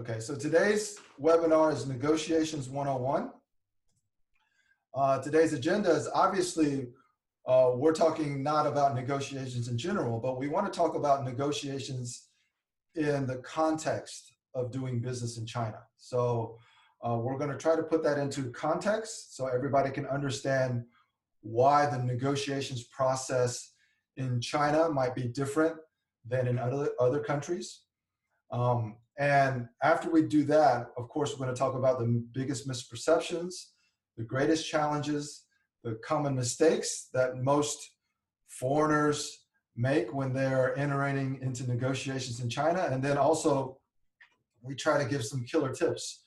Okay, so today's webinar is Negotiations 101. Today's agenda is obviously, we're talking not about negotiations in general, but we want to talk about negotiations in the context of doing business in China. So we're going to try to put that into context so everybody can understand why the negotiations process in China might be different than in other countries. And after we do that, of course, we're going to talk about the biggest misperceptions, the greatest challenges, the common mistakes that most foreigners make when they're entering into negotiations in China. And then also, we try to give some killer tips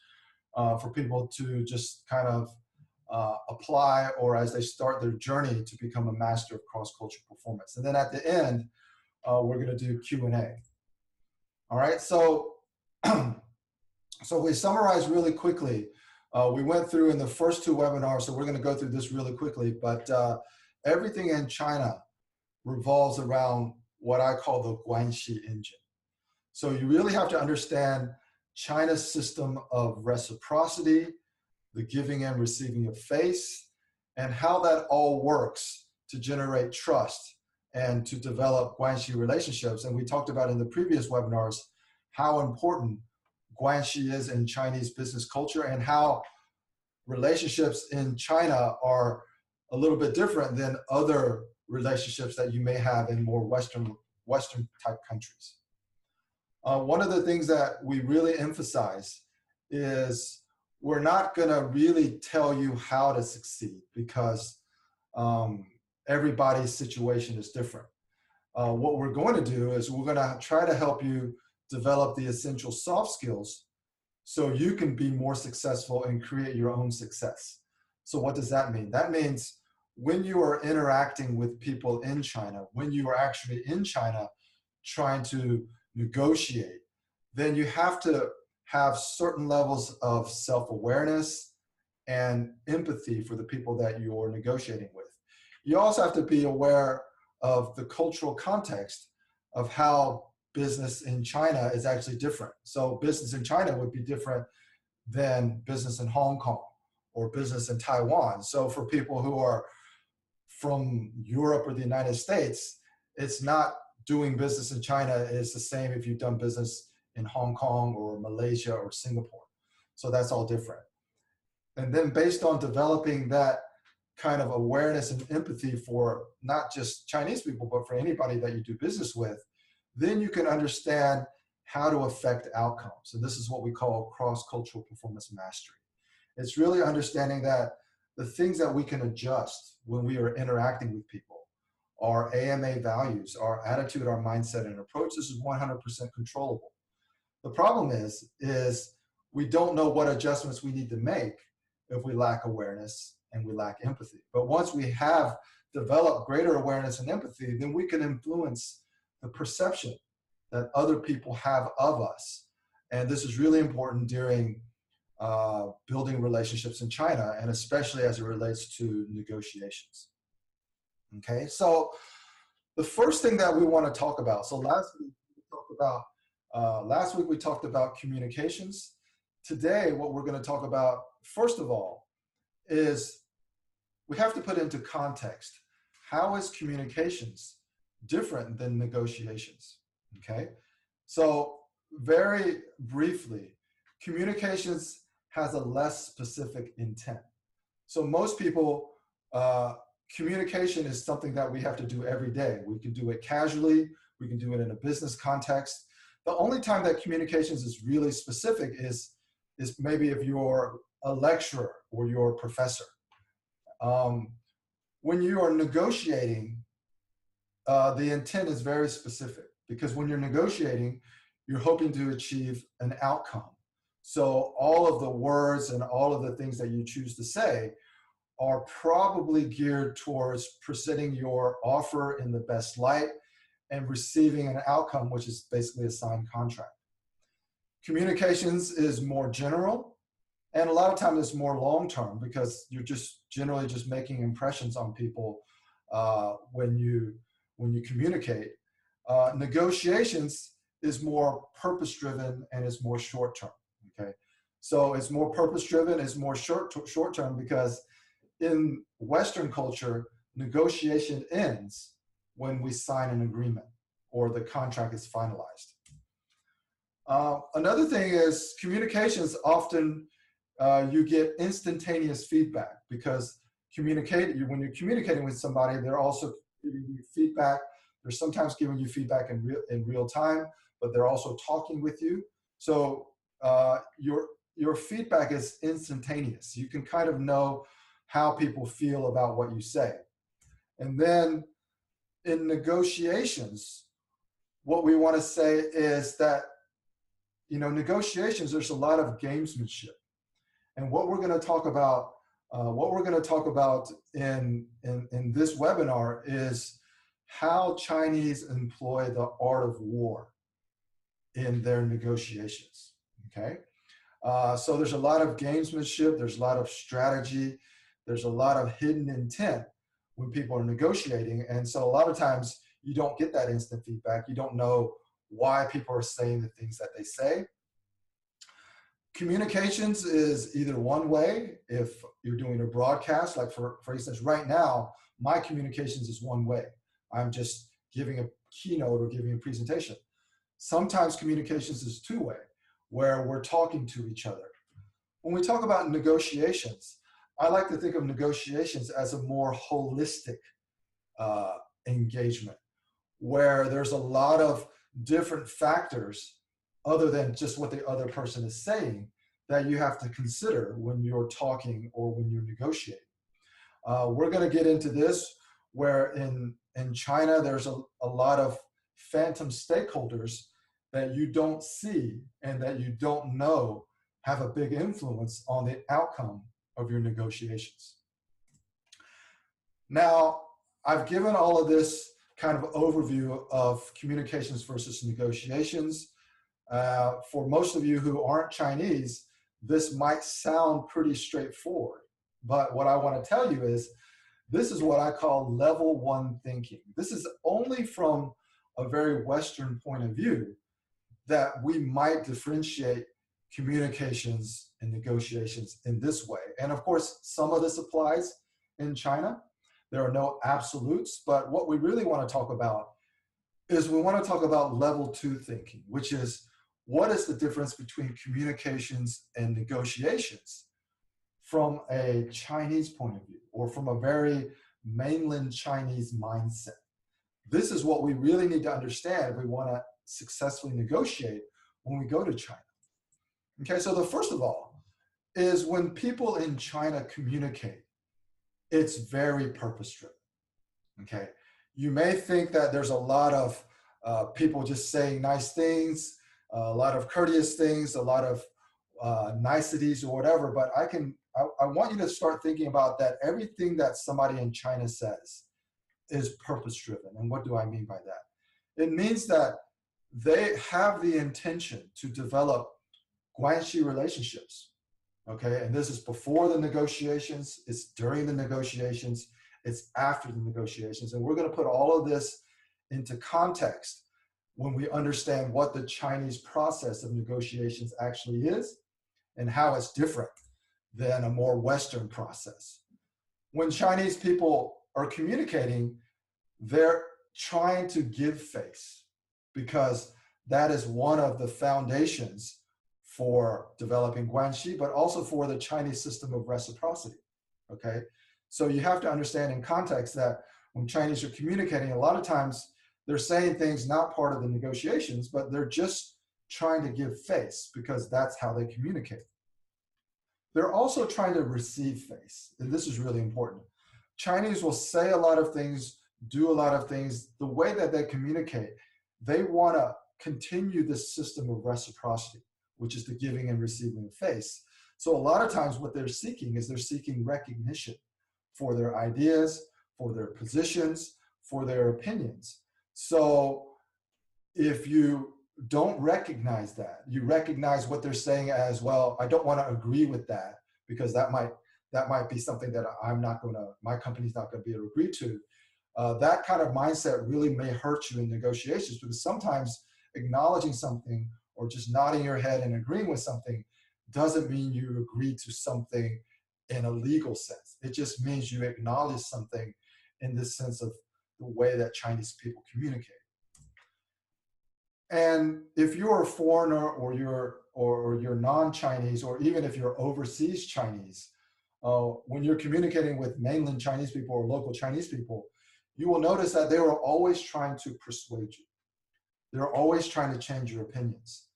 for people to just kind of apply, or as they start their journey to become a master of cross-cultural performance. And then at the end, we're going to do Q&A. All right, so so we summarize really quickly. We went through in the first two webinars, so we're going to go through this really quickly, but everything in China revolves around what I call the Guanxi engine. So you really have to understand China's system of reciprocity, the giving and receiving of face, and how that all works to generate trust and to develop Guanxi relationships. And we talked about in the previous webinars how important Guanxi is in Chinese business culture and how relationships in China are a little bit different than other relationships that you may have in more Western type countries. One of the things that we really emphasize is we're not going to really tell you how to succeed because everybody's situation is different. What we're going to do is we're going to try to help you develop the essential soft skills so you can be more successful and create your own success. So what does that mean? That means when you are interacting with people in China, when you are actually in China trying to negotiate, then you have to have certain levels of self-awareness and empathy for the people that you're negotiating with. You also have to be aware of the cultural context of how business in China is actually different. So business in China would be different than business in Hong Kong or business in Taiwan. So for people who are from Europe or the United States, it's not doing business in China is the same if you've done business in Hong Kong or Malaysia or Singapore. So that's all different. And then based on developing that kind of awareness and empathy for not just Chinese people, but for anybody that you do business with, then you can understand how to affect outcomes. And this is what we call cross-cultural performance mastery. It's really understanding that the things that we can adjust when we are interacting with people, our AMA values, our attitude, our mindset, and approach, this is 100% controllable. The problem is we don't know what adjustments we need to make if we lack awareness and we lack empathy. But once we have developed greater awareness and empathy, then we can influence the perception that other people have of us. And this is really important during building relationships in China, and especially as it relates to negotiations. Okay, so the first thing that we want to talk about, so last week we talked about communications. Today, what we're going to talk about, first of all, is we have to put into context, how is communications different than negotiations? Okay, so very briefly, communications has a less specific intent. So most people, communication is something that we have to do every day. We can do it casually, we can do it in a business context. The only time that communications is really specific is maybe if you're a lecturer or you're a professor. When you are negotiating, the intent is very specific, because when you're negotiating, you're hoping to achieve an outcome. So all of the words and all of the things that you choose to say are probably geared towards presenting your offer in the best light and receiving an outcome, which is basically a signed contract. Communications is more general, and a lot of times it's more long-term, because you're just generally just making impressions on people when you communicate. Negotiations is more purpose-driven and is more short-term, okay? So it's more purpose-driven, it's more short-term because in Western culture, negotiation ends when we sign an agreement or the contract is finalized. Another thing is communications often, you get instantaneous feedback because when you're communicating with somebody, they're also giving you feedback. They're sometimes giving you feedback in real time, but they're also talking with you. So your feedback is instantaneous. You can kind of know how people feel about what you say. And then in negotiations, what we want to say is that, you know, negotiations, there's a lot of gamesmanship. And what we're going to talk about, in this webinar is how Chinese employ the art of war in their negotiations, okay? So there's a lot of gamesmanship, there's a lot of strategy, there's a lot of hidden intent when people are negotiating. And so a lot of times you don't get that instant feedback. You don't know why people are saying the things that they say. Communications is either one way. If you're doing a broadcast, like for instance, right now, my communications is one way. I'm just giving a keynote or giving a presentation. Sometimes communications is two-way, where we're talking to each other. When we talk about negotiations, I like to think of negotiations as a more holistic engagement, where there's a lot of different factors other than just what the other person is saying that you have to consider when you're talking or when you're negotiating. We're going to get into this where in China, there's a lot of phantom stakeholders that you don't see and that you don't know have a big influence on the outcome of your negotiations. Now, I've given all of this kind of overview of communications versus negotiations. For most of you who aren't Chinese, this might sound pretty straightforward, but what I want to tell you is this is what I call level one thinking. This is only from a very Western point of view that we might differentiate communications and negotiations in this way. And of course, some of this applies in China. There are no absolutes, but what we really want to talk about is we want to talk about level two thinking, which is what is the difference between communications and negotiations from a Chinese point of view or from a very mainland Chinese mindset. This is what we really need to understand if we want to successfully negotiate when we go to China. Okay, so the first of all is when people in China communicate, it's very purpose-driven. Okay, you may think that there's a lot of people just saying nice things, a lot of courteous things, a lot of niceties or whatever, but I want you to start thinking about that everything that somebody in China says is purpose-driven. And what do I mean by that? It means that they have the intention to develop Guanxi relationships, okay? And this is before the negotiations, it's during the negotiations, it's after the negotiations. And we're gonna put all of this into context when we understand what the Chinese process of negotiations actually is and how it's different than a more Western process. When Chinese people are communicating, they're trying to give face because that is one of the foundations for developing Guanxi, but also for the Chinese system of reciprocity, okay? So you have to understand in context that when Chinese are communicating, a lot of times they're saying things not part of the negotiations, but they're just trying to give face because that's how they communicate. They're also trying to receive face, and this is really important. Chinese will say a lot of things, do a lot of things. The way that they communicate, they want to continue this system of reciprocity, which is the giving and receiving of face. So a lot of times what they're seeking is they're seeking recognition for their ideas, for their positions, for their opinions. So if you don't recognize that, you recognize what they're saying as, well, I don't want to agree with that because that might be something that my company's not going to be able to agree to. That kind of mindset really may hurt you in negotiations because sometimes acknowledging something or just nodding your head and agreeing with something doesn't mean you agree to something in a legal sense. It just means you acknowledge something in the sense of the way that Chinese people communicate. And if you're a foreigner or you're non-Chinese, or even if you're overseas Chinese, when you're communicating with mainland Chinese people or local Chinese people, you will notice that they are always trying to persuade you. They're always trying to change your opinions.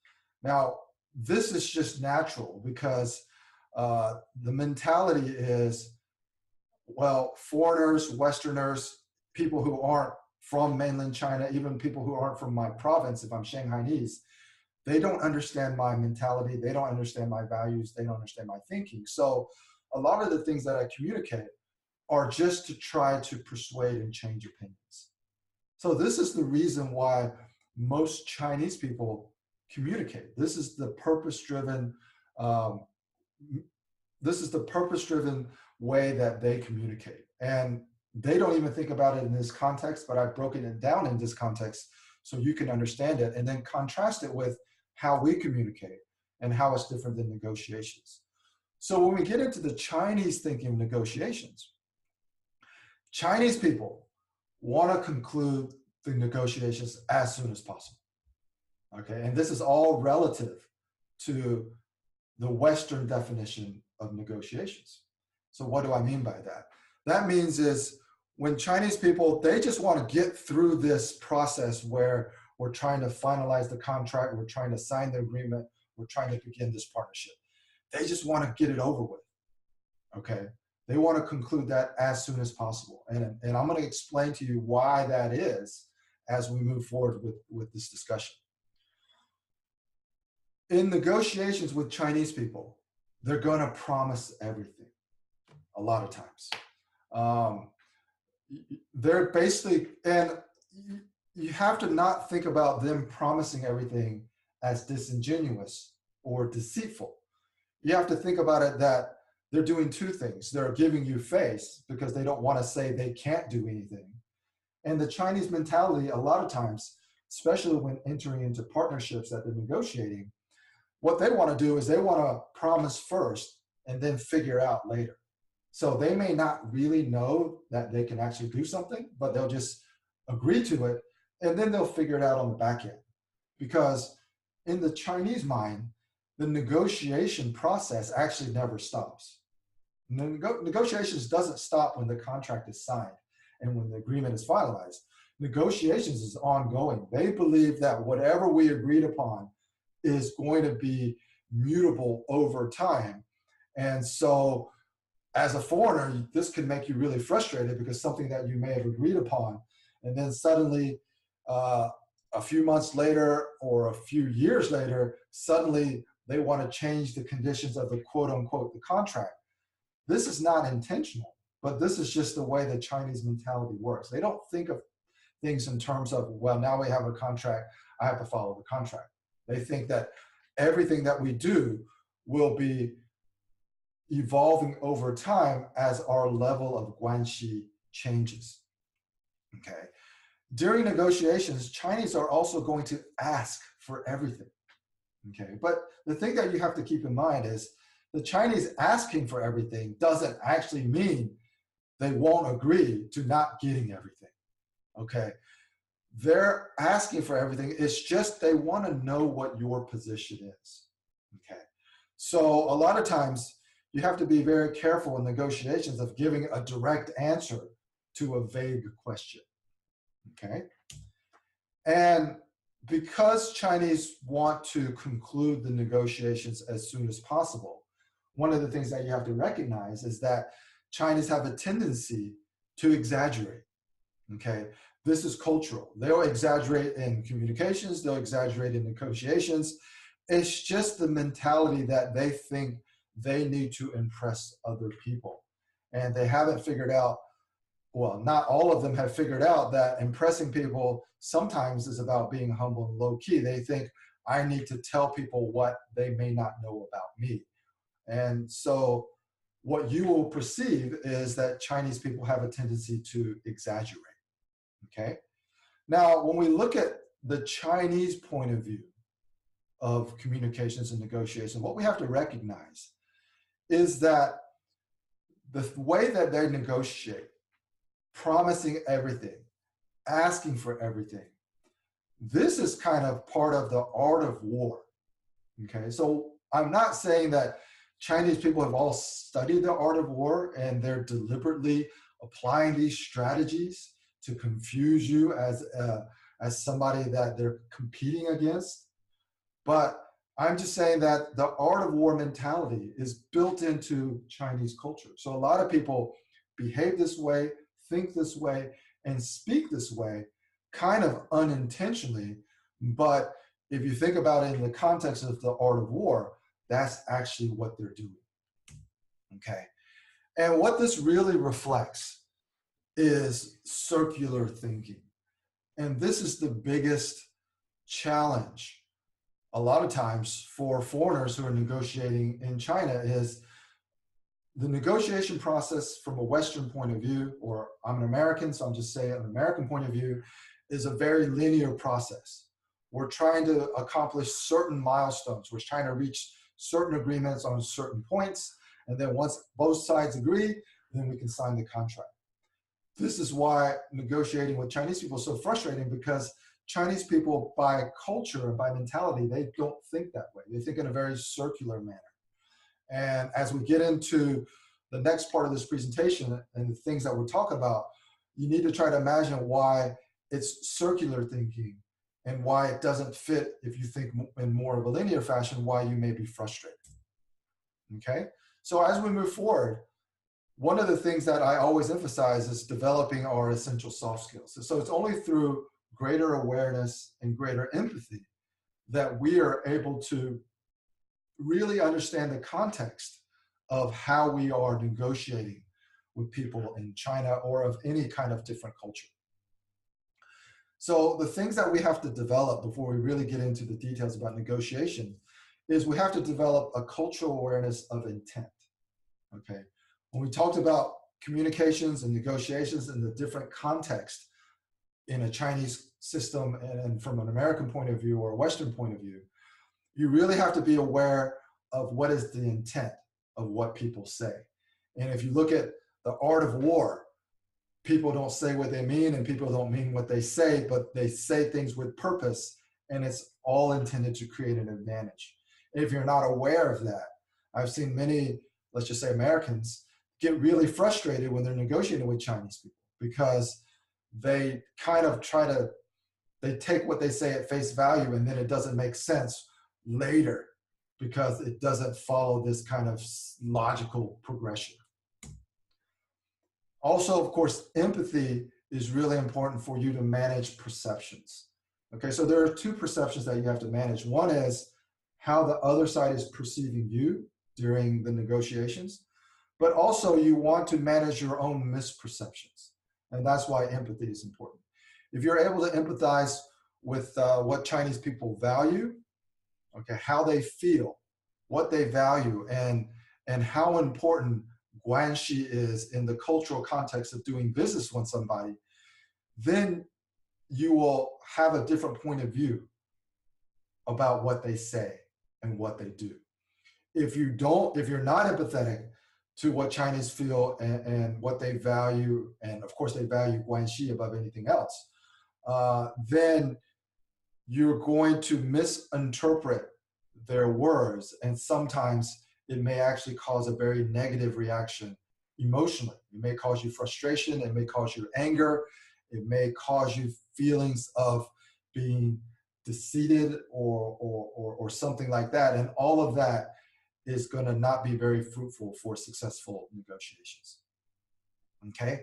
Now, this is just natural because the mentality is, well, foreigners, Westerners, people who aren't from mainland China, even people who aren't from my province, if I'm Shanghainese, they don't understand my mentality. They don't understand my values. They don't understand my thinking. So a lot of the things that I communicate are just to try to persuade and change opinions. So this is the reason why most Chinese people communicate. This is the purpose-driven way that they communicate. And they don't even think about it in this context, but I've broken it down in this context so you can understand it and then contrast it with how we communicate and how it's different than negotiations. So when we get into the Chinese thinking of negotiations, Chinese people want to conclude the negotiations as soon as possible. Okay, and this is all relative to the Western definition of negotiations. So what do I mean by that? That means is when Chinese people, they just want to get through this process where we're trying to finalize the contract, we're trying to sign the agreement, we're trying to begin this partnership. They just want to get it over with, okay? They want to conclude that as soon as possible. And I'm going to explain to you why that is as we move forward with this discussion. In negotiations with Chinese people, they're going to promise everything a lot of times. They're basically, and you have to not think about them promising everything as disingenuous or deceitful. You have to think about it that they're doing two things. They're giving you face because they don't want to say they can't do anything. And the Chinese mentality, a lot of times, especially when entering into partnerships that they're negotiating, what they want to do is they want to promise first and then figure out later. So they may not really know that they can actually do something, but they'll just agree to it, and then they'll figure it out on the back end. Because in the Chinese mind, the negotiation process actually never stops. Negotiations doesn't stop when the contract is signed and when the agreement is finalized. Negotiations is ongoing. They believe that whatever we agreed upon is going to be mutable over time. And so as a foreigner, this can make you really frustrated because something that you may have agreed upon, and then suddenly a few months later or a few years later, suddenly they want to change the conditions of the quote unquote the contract. This is not intentional, but this is just the way the Chinese mentality works. They don't think of things in terms of, well, now we have a contract, I have to follow the contract. They think that everything that we do will be evolving over time as our level of Guanxi changes, okay? During negotiations, Chinese are also going to ask for everything, okay? But the thing that you have to keep in mind is the Chinese asking for everything doesn't actually mean they won't agree to not getting everything, okay? They're asking for everything. It's just they want to know what your position is, okay? So a lot of times you have to be very careful in negotiations of giving a direct answer to a vague question, okay? And because Chinese want to conclude the negotiations as soon as possible, one of the things that you have to recognize is that Chinese have a tendency to exaggerate, okay? This is cultural. They'll exaggerate in communications, they'll exaggerate in negotiations. It's just the mentality that they think they need to impress other people. And they haven't figured out, well, not all of them have figured out that impressing people sometimes is about being humble and low key. They think, I need to tell people what they may not know about me. And so what you will perceive is that Chinese people have a tendency to exaggerate, okay? Now, when we look at the Chinese point of view of communications and negotiation, what we have to recognize is that the way that they negotiate, promising everything, asking for everything, this is kind of part of the art of war. Okay, so I'm not saying that Chinese people have all studied the art of war and they're deliberately applying these strategies to confuse you as somebody that they're competing against. But I'm just saying that the art of war mentality is built into Chinese culture. So a lot of people behave this way, think this way, and speak this way kind of unintentionally. But if you think about it in the context of the art of war, that's actually what they're doing. Okay. And what this really reflects is circular thinking. And this is the biggest challenge a lot of times for foreigners who are negotiating in China is the negotiation process from a Western point of view, or I'm an American, so I'm just saying an American point of view, is a very linear process. We're trying to accomplish certain milestones. We're trying to reach certain agreements on certain points. And then once both sides agree, then we can sign the contract. This is why negotiating with Chinese people is so frustrating, because Chinese people, by culture and by mentality, they don't think that way. They think in a very circular manner. And as we get into the next part of this presentation and the things that we're talking about, you need to try to imagine why it's circular thinking and why it doesn't fit, if you think in more of a linear fashion, why you may be frustrated. Okay? So as we move forward, one of the things that I always emphasize is developing our essential soft skills. So it's only through greater awareness and greater empathy that we are able to really understand the context of how we are negotiating with people in China or of any kind of different culture. So the things that we have to develop before we really get into the details about negotiation is we have to develop a cultural awareness of intent. Okay. When we talked about communications and negotiations in the different context in a Chinese system and from an American point of view or a Western point of view, you really have to be aware of what is the intent of what people say. And if you look at the art of war, people don't say what they mean and people don't mean what they say, but they say things with purpose, and it's all intended to create an advantage. And if you're not aware of that, I've seen many, let's just say Americans, get really frustrated when they're negotiating with Chinese people because they kind of they take what they say at face value and then it doesn't make sense later because it doesn't follow this kind of logical progression. Also, of course, empathy is really important for you to manage perceptions. Okay, so there are two perceptions that you have to manage. One is how the other side is perceiving you during the negotiations, but also you want to manage your own misperceptions. And that's why empathy is important. If you're able to empathize with what Chinese people value, okay, how they feel, what they value, and how important Guanxi is in the cultural context of doing business with somebody, then you will have a different point of view about what they say and what they do. If you're not empathetic to what Chinese feel and what they value, and of course they value Guanxi above anything else, then you're going to misinterpret their words, and sometimes it may actually cause a very negative reaction emotionally. It may cause you frustration, it may cause you anger, it may cause you feelings of being deceived or something like that, and all of that is going to not be very fruitful for successful negotiations. Okay?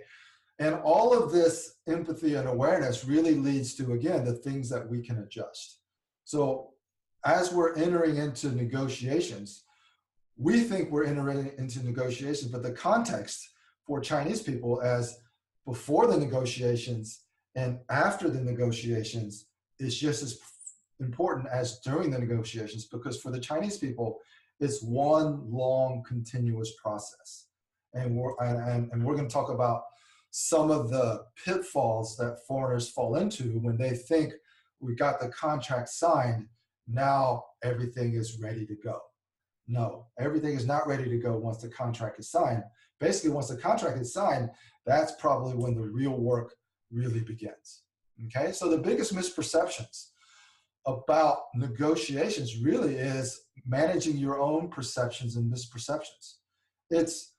And all of this empathy and awareness really leads to, again, the things that we can adjust. So as we're entering into negotiations, we think we're entering into negotiations, but the context for Chinese people as before the negotiations and after the negotiations is just as important as during the negotiations, because for the Chinese people, it's one long continuous process. And we're going to talk about some of the pitfalls that foreigners fall into when they think we got the contract signed, now everything is ready to go. No, everything is not ready to go once the contract is signed. Basically, once the contract is signed, that's probably when the real work really begins. Okay, so the biggest misperceptions about negotiations really is managing your own perceptions and misperceptions. It's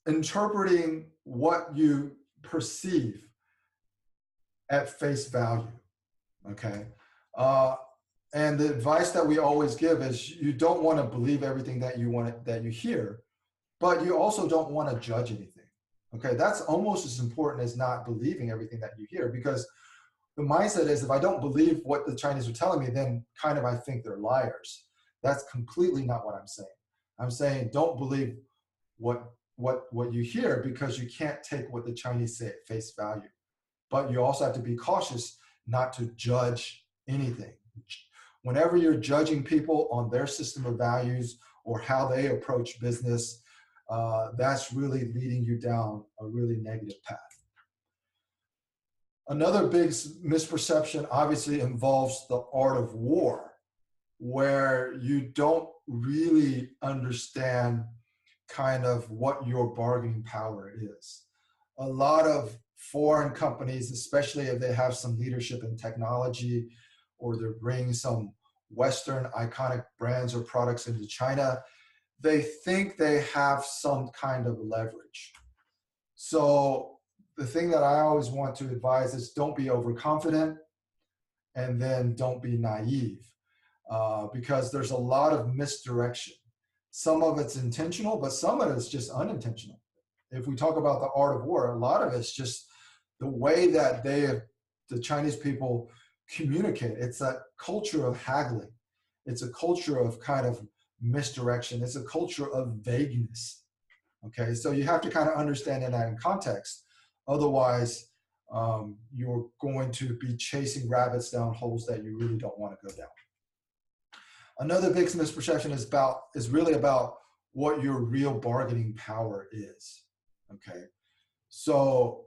interpreting what you perceive at face value, okay? And the advice that we always give is you don't want to believe everything that you hear, but you also don't want to judge anything, okay? That's almost as important as not believing everything that you hear, because the mindset is if I don't believe what the Chinese are telling me, then kind of I think they're liars. That's completely not what I'm saying. I'm saying don't believe what you hear, because you can't take what the Chinese say at face value. But you also have to be cautious not to judge anything. Whenever you're judging people on their system of values or how they approach business, that's really leading you down a really negative path. Another big misperception obviously involves the art of war, where you don't really understand kind of what your bargaining power is. A lot of foreign companies, especially if they have some leadership in technology, or they're bringing some Western iconic brands or products into China, they think they have some kind of leverage. So the thing that I always want to advise is don't be overconfident, and then don't be naive, because there's a lot of misdirection. Some of it's intentional, but some of it's just unintentional. If we talk about the art of war, a lot of it's just the way that the Chinese people communicate. It's a culture of haggling. It's a culture of kind of misdirection. It's a culture of vagueness. Okay, so you have to kind of understand that in context. Otherwise, you're going to be chasing rabbits down holes that you really don't want to go down. Another big misperception is really about what your real bargaining power is. Okay, so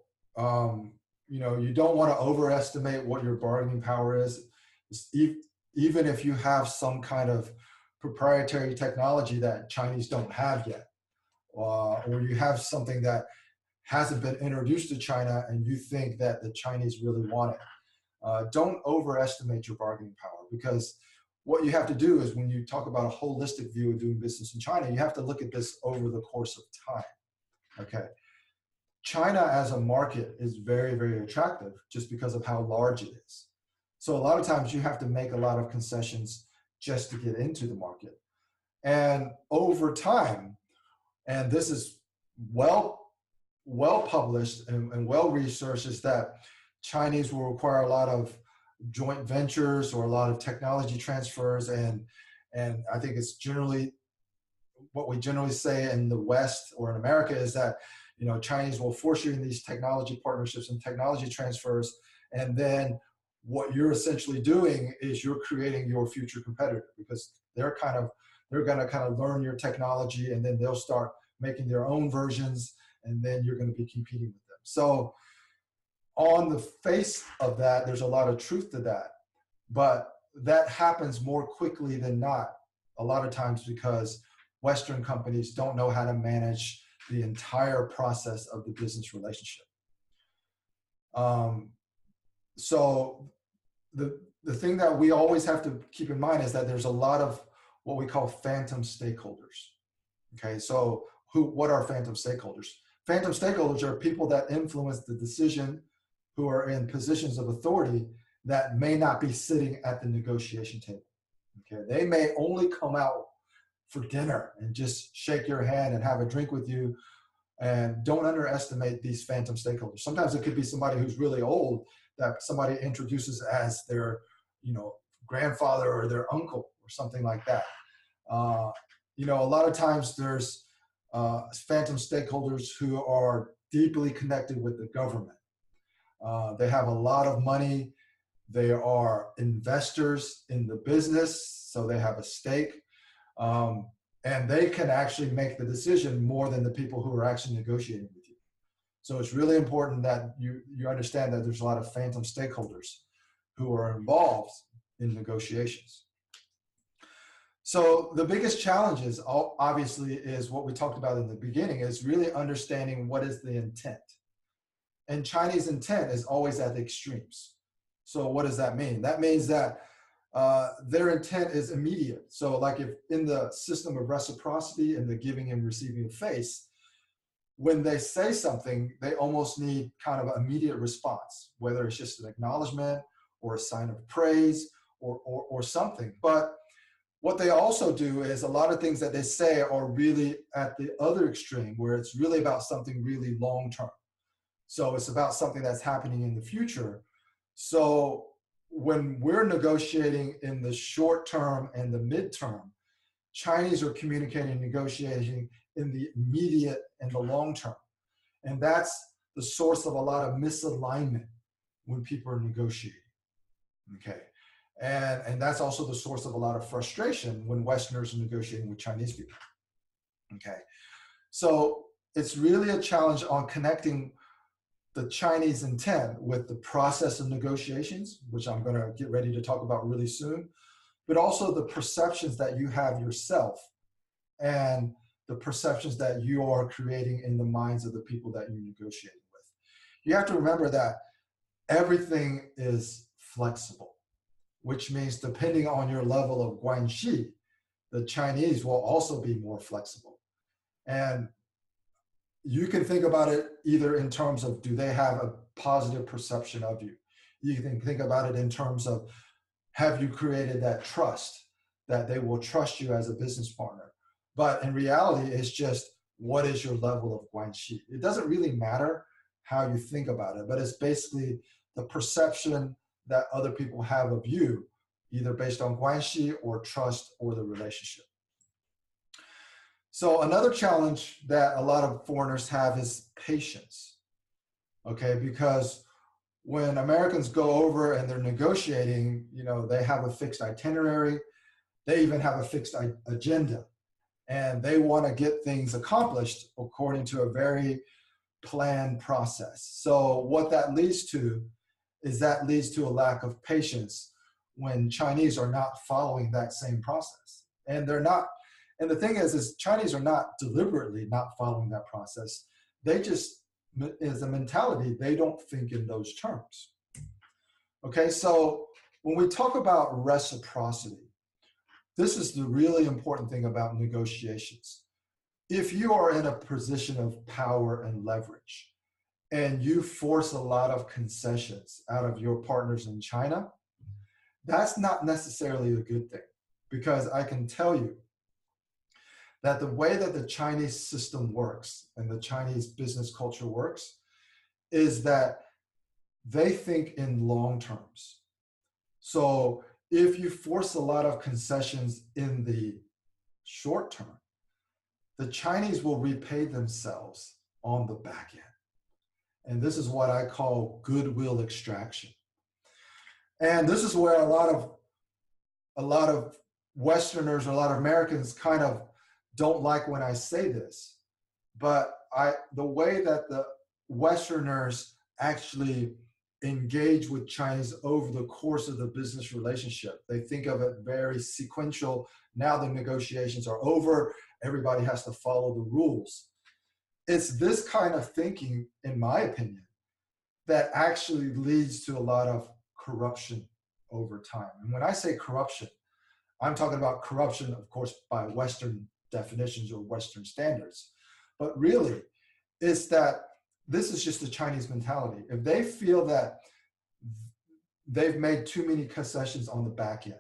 you don't want to overestimate what your bargaining power is. Even if you have some kind of proprietary technology that Chinese don't have yet, or you have something that hasn't been introduced to China and you think that the Chinese really want it. Don't overestimate your bargaining power, because what you have to do is, when you talk about a holistic view of doing business in China, you have to look at this over the course of time. Okay, China as a market is very, very attractive just because of how large it is. So a lot of times you have to make a lot of concessions just to get into the market. And over time, and this is well published and well researched, is that Chinese will require a lot of joint ventures or a lot of technology transfers, and I think it's generally what we generally say in the West or in America is that Chinese will force you in these technology partnerships and technology transfers, and then what you're essentially doing is you're creating your future competitor, because they're going to kind of learn your technology, and then they'll start making their own versions, and then you're going to be competing with them. So on the face of that, there's a lot of truth to that, but that happens more quickly than not a lot of times because Western companies don't know how to manage the entire process of the business relationship. So the thing that we always have to keep in mind is that there's a lot of what we call phantom stakeholders. Okay, so what are phantom stakeholders? Phantom stakeholders are people that influence the decision, who are in positions of authority that may not be sitting at the negotiation table. Okay, they may only come out for dinner and just shake your hand and have a drink with you. And don't underestimate these phantom stakeholders. Sometimes it could be somebody who's really old that somebody introduces as their, grandfather or their uncle or something like that. A lot of times there's phantom stakeholders who are deeply connected with the government. They have a lot of money. They are investors in the business, so they have a stake. And they can actually make the decision more than the people who are actually negotiating with you. So it's really important that you understand that there's a lot of phantom stakeholders. who are involved in negotiations. So the biggest challenges, obviously, is what we talked about in the beginning, is really understanding what is the intent. And Chinese intent is always at the extremes. So what does that mean? That means that their intent is immediate. So like if in the system of reciprocity and the giving and receiving of face, when they say something, they almost need kind of an immediate response, whether it's just an acknowledgement or a sign of praise or something. But what they also do is a lot of things that they say are really at the other extreme, where it's really about something really long-term. So it's about something that's happening in the future. So when we're negotiating in the short term and the midterm, Chinese are communicating, negotiating in the immediate and the long term. And that's the source of a lot of misalignment when people are negotiating, okay? And that's also the source of a lot of frustration when Westerners are negotiating with Chinese people, okay? So it's really a challenge on connecting the Chinese intent with the process of negotiations, which I'm gonna get ready to talk about really soon, but also the perceptions that you have yourself and the perceptions that you are creating in the minds of the people that you're negotiating with. You have to remember that everything is flexible, which means depending on your level of Guanxi, the Chinese will also be more flexible. And you can think about it either in terms of, do they have a positive perception of you? You can think about it in terms of, have you created that trust that they will trust you as a business partner? But in reality, it's just, what is your level of Guanxi? It doesn't really matter how you think about it, but it's basically the perception that other people have of you, either based on Guanxi or trust or the relationship. So another challenge that a lot of foreigners have is patience, okay? Because when Americans go over and they're negotiating, you know, they have a fixed itinerary, they even have a fixed agenda, and they want to get things accomplished according to a very planned process. So what that leads to is that leads to a lack of patience when Chinese are not following that same process. And they're not, and the thing is Chinese are not deliberately not following that process. They just, as a mentality, they don't think in those terms. Okay, so when we talk about reciprocity, this is the really important thing about negotiations. If you are in a position of power and leverage, and you force a lot of concessions out of your partners in China, that's not necessarily a good thing, because I can tell you that the way that the Chinese system works and the Chinese business culture works is that they think in long terms. So if you force a lot of concessions in the short term, the Chinese will repay themselves on the back end. And this is what I call goodwill extraction. And this is where a lot of Westerners or a lot of Americans kind of don't like when I say this. But the way that the Westerners actually engage with Chinese over the course of the business relationship, they think of it very sequential. Now the negotiations are over, everybody has to follow the rules. It's this kind of thinking, in my opinion, that actually leads to a lot of corruption over time. And when I say corruption, I'm talking about corruption, of course, by Western definitions or Western standards. But really, it's that this is just the Chinese mentality. If they feel that they've made too many concessions on the back end,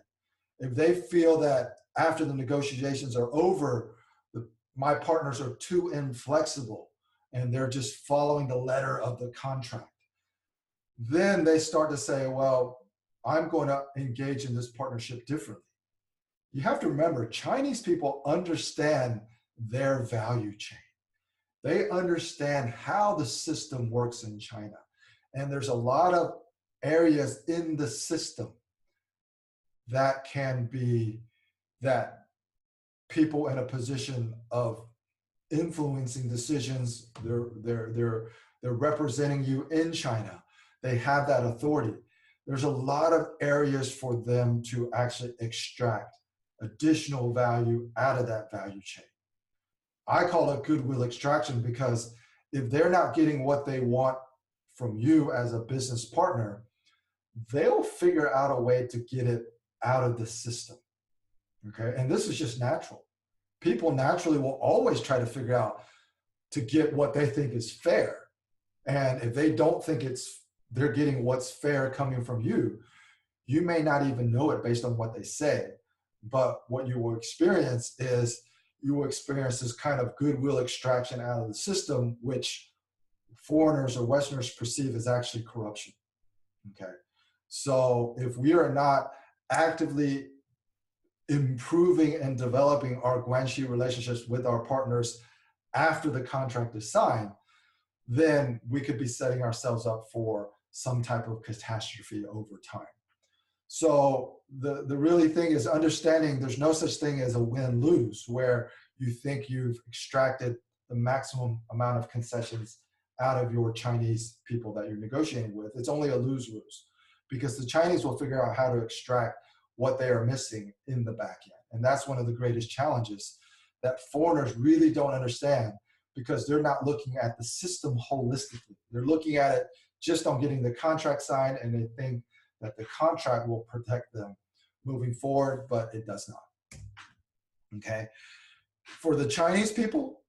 if they feel that after the negotiations are over, my partners are too inflexible and they're just following the letter of the contract, then they start to say, well, I'm going to engage in this partnership differently. You have to remember, Chinese people understand their value chain. They understand how the system works in China. And there's a lot of areas in the system that can be that people in a position of influencing decisions, they're representing you in China. They have that authority. there's a lot of areas for them to actually extract additional value out of that value chain. I call it goodwill extraction because if they're not getting what they want from you as a business partner, they'll figure out a way to get it out of the system. Okay, and this is just natural. People naturally will always try to figure out to get what they think is fair. And if they don't think they're getting what's fair coming from you, you may not even know it based on what they say. But what you will experience is you will experience this kind of goodwill extraction out of the system, which foreigners or Westerners perceive as actually corruption. Okay, so if we are not actively improving and developing our Guanxi relationships with our partners after the contract is signed, then we could be setting ourselves up for some type of catastrophe over time. So the really thing is understanding there's no such thing as a win-lose where you think you've extracted the maximum amount of concessions out of your Chinese people that you're negotiating with. It's only a lose-lose because the Chinese will figure out how to extract what they are missing in the back end. And that's one of the greatest challenges that foreigners really don't understand because they're not looking at the system holistically. They're looking at it just on getting the contract signed, and they think that the contract will protect them moving forward, but it does not. Okay. For the Chinese people,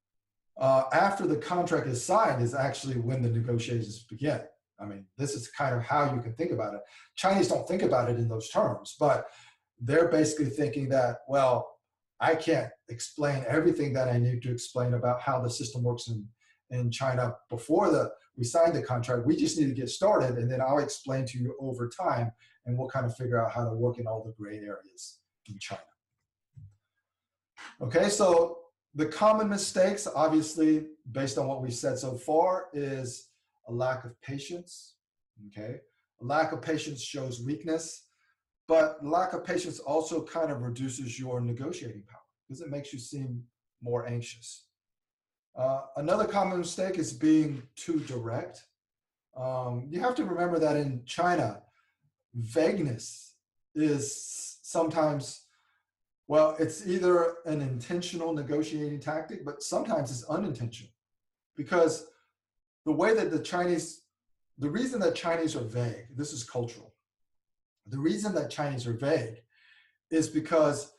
after the contract is signed is actually when the negotiations begin. I mean, this is kind of how you can think about it. Chinese don't think about it in those terms, but they're basically thinking that, well, I can't explain everything that I need to explain about how the system works in China before we signed the contract. We just need to get started, and then I'll explain to you over time, and we'll kind of figure out how to work in all the gray areas in China. Okay, so the common mistakes, obviously, based on what we've said so far, is a lack of patience. Okay, a lack of patience shows weakness, but lack of patience also kind of reduces your negotiating power because it makes you seem more anxious. Another common mistake is being too direct. You have to remember that in China, vagueness is sometimes, well, it's either an intentional negotiating tactic, but sometimes it's unintentional. Because the way that the reason that Chinese are vague, this is cultural. The reason that Chinese are vague is because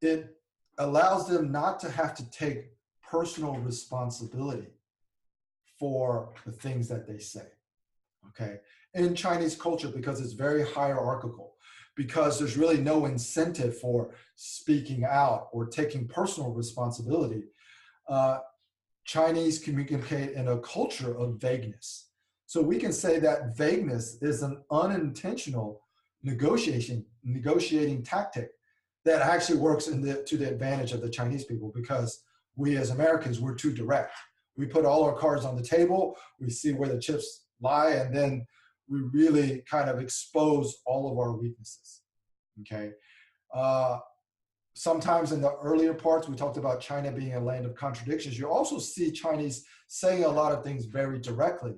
it allows them not to have to take personal responsibility for the things that they say, okay? In Chinese culture, because it's very hierarchical, because there's really no incentive for speaking out or taking personal responsibility, Chinese communicate in a culture of vagueness. So we can say that vagueness is an unintentional negotiating tactic that actually works to the advantage of the Chinese people, because we as Americans, we're too direct. We put all our cards on the table, we see where the chips lie, and then we really kind of expose all of our weaknesses, okay? Sometimes in the earlier parts, we talked about China being a land of contradictions. You also see Chinese saying a lot of things very directly.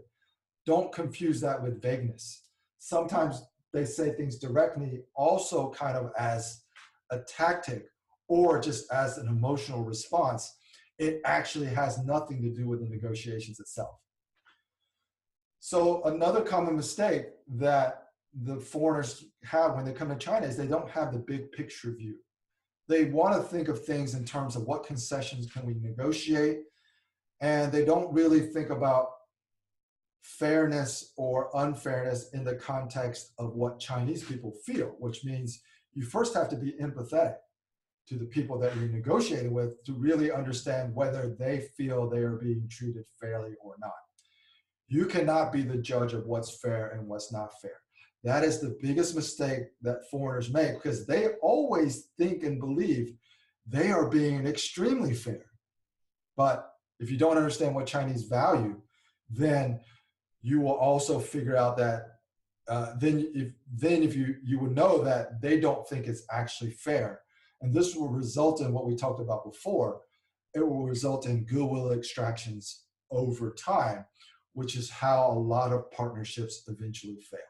Don't confuse that with vagueness. Sometimes they say things directly also kind of as a tactic or just as an emotional response. It actually has nothing to do with the negotiations itself. So another common mistake that the foreigners have when they come to China is they don't have the big picture view. They want to think of things in terms of what concessions can we negotiate, and they don't really think about fairness or unfairness in the context of what Chinese people feel, which means you first have to be empathetic to the people that you're negotiating with to really understand whether they feel they are being treated fairly or not. You cannot be the judge of what's fair and what's not fair. That is the biggest mistake that foreigners make, because they always think and believe they are being extremely fair. But if you don't understand what Chinese value, then you will also figure out that you would know that they don't think it's actually fair. And this will result in what we talked about before. It will result in goodwill extractions over time, which is how a lot of partnerships eventually fail.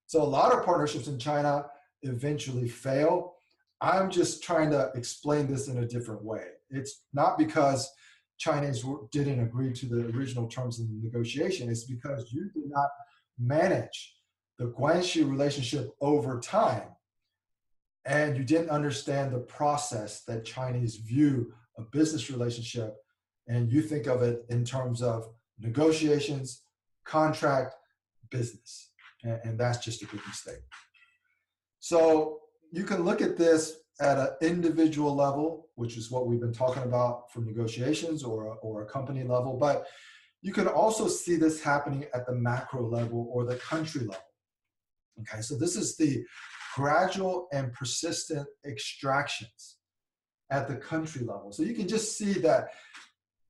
So a lot of partnerships in China eventually fail. I'm just trying to explain this in a different way. It's not because Chinese didn't agree to the original terms of the negotiation. It's because you did not manage the Guanxi relationship over time, and you didn't understand the process that Chinese view a business relationship, and you think of it in terms of negotiations, contract, business. And that's just a big mistake. So you can look at this at an individual level, which is what we've been talking about for negotiations, or a company level, but you can also see this happening at the macro level or the country level. Okay, so this is the gradual and persistent extractions at the country level. So you can just see that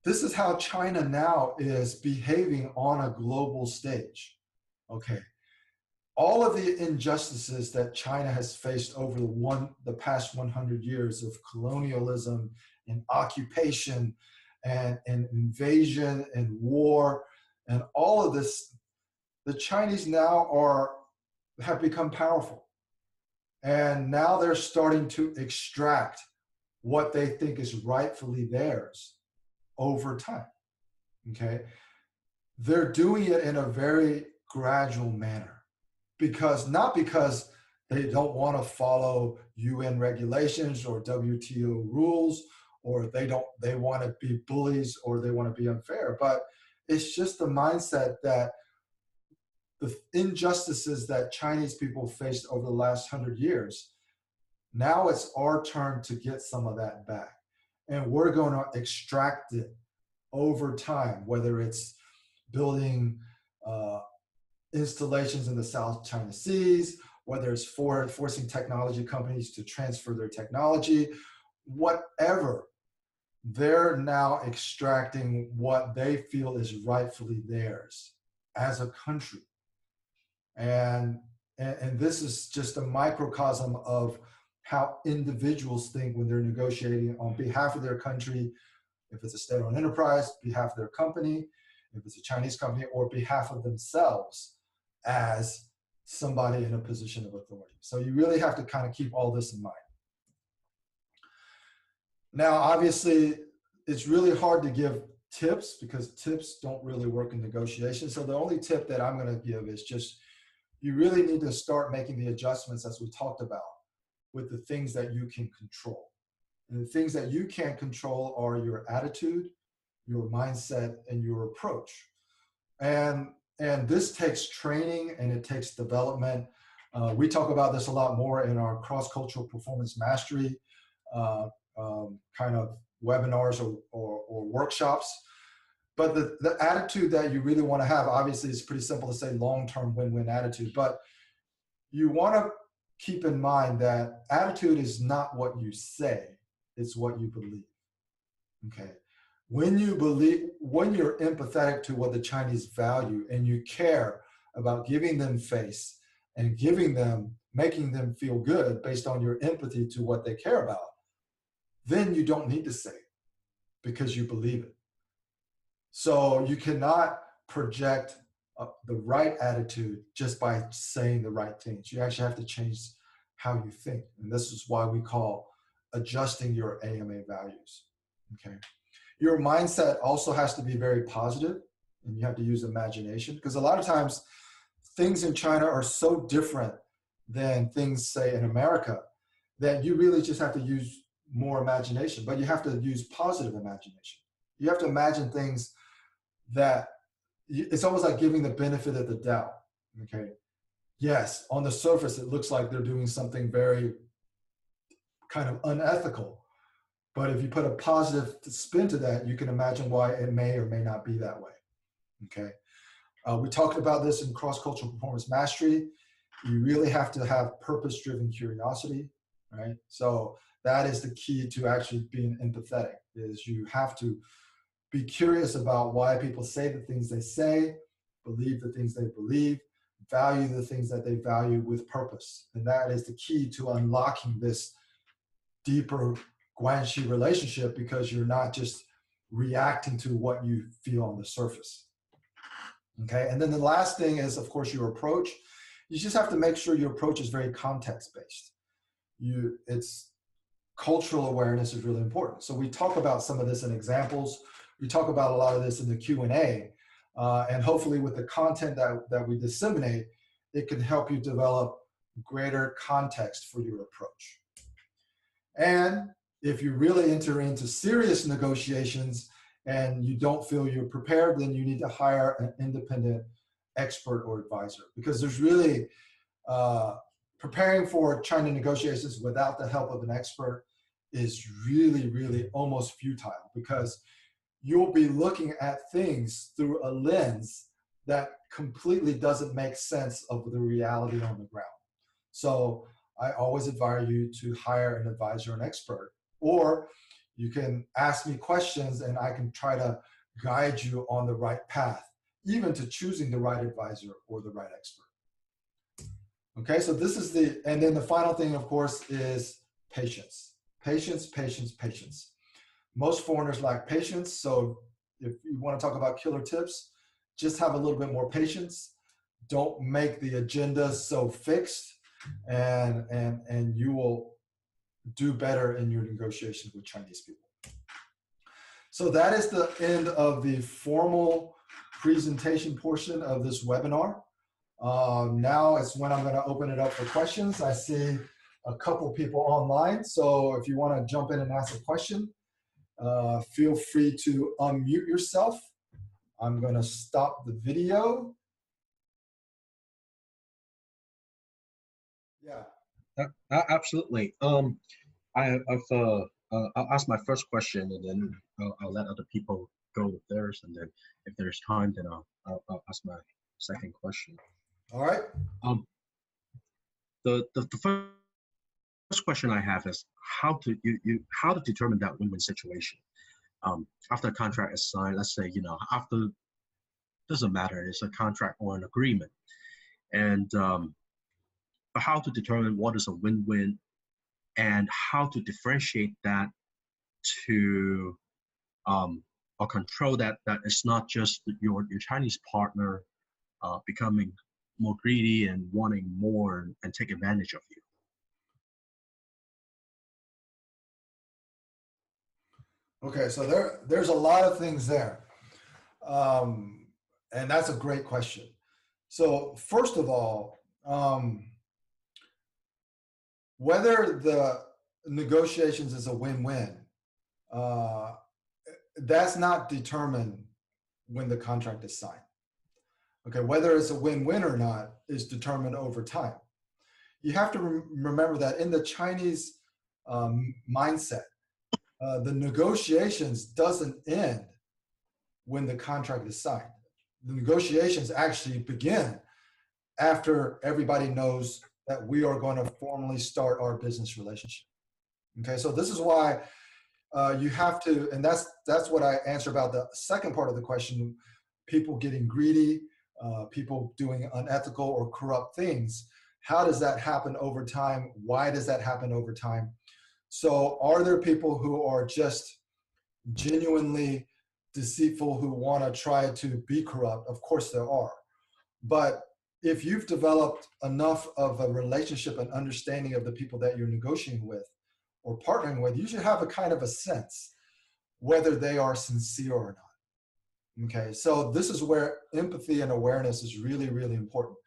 this is how China now is behaving on a global stage. Okay, all of the injustices that China has faced over the past 100 years of colonialism and occupation and invasion and war and all of this, the Chinese now have become powerful. And now they're starting to extract what they think is rightfully theirs over time. Okay? They're doing it in a very gradual manner, not because they don't want to follow UN regulations or WTO rules, or they want to be bullies, or they want to be unfair, but it's just the mindset that the injustices that Chinese people faced over the last 100 years, now it's our turn to get some of that back. And we're going to extract it over time, whether it's building installations in the South China Seas, whether it's forcing technology companies to transfer their technology, whatever, they're now extracting what they feel is rightfully theirs as a country. And this is just a microcosm of how individuals think when they're negotiating on behalf of their country, if it's a state-owned enterprise, behalf of their company, if it's a Chinese company, or behalf of themselves as somebody in a position of authority. So you really have to kind of keep all this in mind. Now, obviously, it's really hard to give tips because tips don't really work in negotiations. So the only tip that I'm going to give is just, you really need to start making the adjustments as we talked about with the things that you can control. And the things that you can't control are your attitude, your mindset, and your approach. And this takes training and it takes development. We talk about this a lot more in our cross-cultural performance mastery kind of webinars or workshops. But the attitude that you really want to have, obviously, is pretty simple to say, long-term win-win attitude. But you want to keep in mind that attitude is not what you say, it's what you believe. Okay. When you're empathetic to what the Chinese value and you care about giving them face and making them feel good based on your empathy to what they care about, then you don't need to say it because you believe it. So you cannot project the right attitude just by saying the right things. You actually have to change how you think. And this is why we call adjusting your AMA values. Okay. Your mindset also has to be very positive, and you have to use imagination, because a lot of times things in China are so different than things, say, in America, that you really just have to use more imagination, but you have to use positive imagination. You have to imagine things that it's almost like giving the benefit of the doubt. Okay. Yes, on the surface, it looks like they're doing something very kind of unethical. But if you put a positive spin to that, you can imagine why it may or may not be that way. Okay. We talked about this in cross-cultural performance mastery. You really have to have purpose-driven curiosity, right? So that is the key to actually being empathetic, is you have to be curious about why people say the things they say, believe the things they believe, value the things that they value with purpose. And that is the key to unlocking this deeper Guanxi relationship, because you're not just reacting to what you feel on the surface. Okay, and then the last thing is, of course, your approach. You just have to make sure your approach is very context-based. It's cultural awareness is really important. So we talk about some of this in examples. We talk about a lot of this in the Q&A, and hopefully with the content that we disseminate, it can help you develop greater context for your approach. And if you really enter into serious negotiations and you don't feel you're prepared, then you need to hire an independent expert or advisor, because there's really preparing for China negotiations without the help of an expert is really, really almost futile, because you'll be looking at things through a lens that completely doesn't make sense of the reality on the ground. So I always advise you to hire an advisor, an expert, or you can ask me questions and I can try to guide you on the right path, even to choosing the right advisor or the right expert. Okay, so this is and then the final thing, of course, is patience. Patience, patience, patience. Most foreigners lack patience, so if you want to talk about killer tips, just have a little bit more patience. Don't make the agenda so fixed, and you will do better in your negotiations with Chinese people. So that is the end of the formal presentation portion of this webinar. Now it's when I'm going to open it up for questions. I see a couple people online, so if you want to jump in and ask a question, feel free to unmute yourself. I'm going to stop the video. Yeah. Absolutely. I'll ask my first question, and then I'll let other people go with theirs, and then if there's time, then I'll ask my second question. All right. The first question I have is how to determine that win-win situation after a contract is signed. Let's say, after, doesn't matter, it's a contract or an agreement, and but how to determine what is a win-win and how to differentiate that to or control that it's not just your Chinese partner becoming more greedy and wanting more and take advantage of you. Okay, so there's a lot of things there. And that's a great question. So first of all, whether the negotiations is a win-win, that's not determined when the contract is signed. Okay, whether it's a win-win or not is determined over time. You have to remember that in the Chinese mindset, the negotiations doesn't end when the contract is signed. The negotiations actually begin after everybody knows that we are going to formally start our business relationship. Okay, so this is why you have to, and that's what I answer about the second part of the question, people getting greedy, people doing unethical or corrupt things. How does that happen over time? Why does that happen over time? So are there people who are just genuinely deceitful who want to try to be corrupt? Of course there are. But if you've developed enough of a relationship and understanding of the people that you're negotiating with or partnering with, you should have a kind of a sense whether they are sincere or not. Okay, so this is where empathy and awareness is really, really important.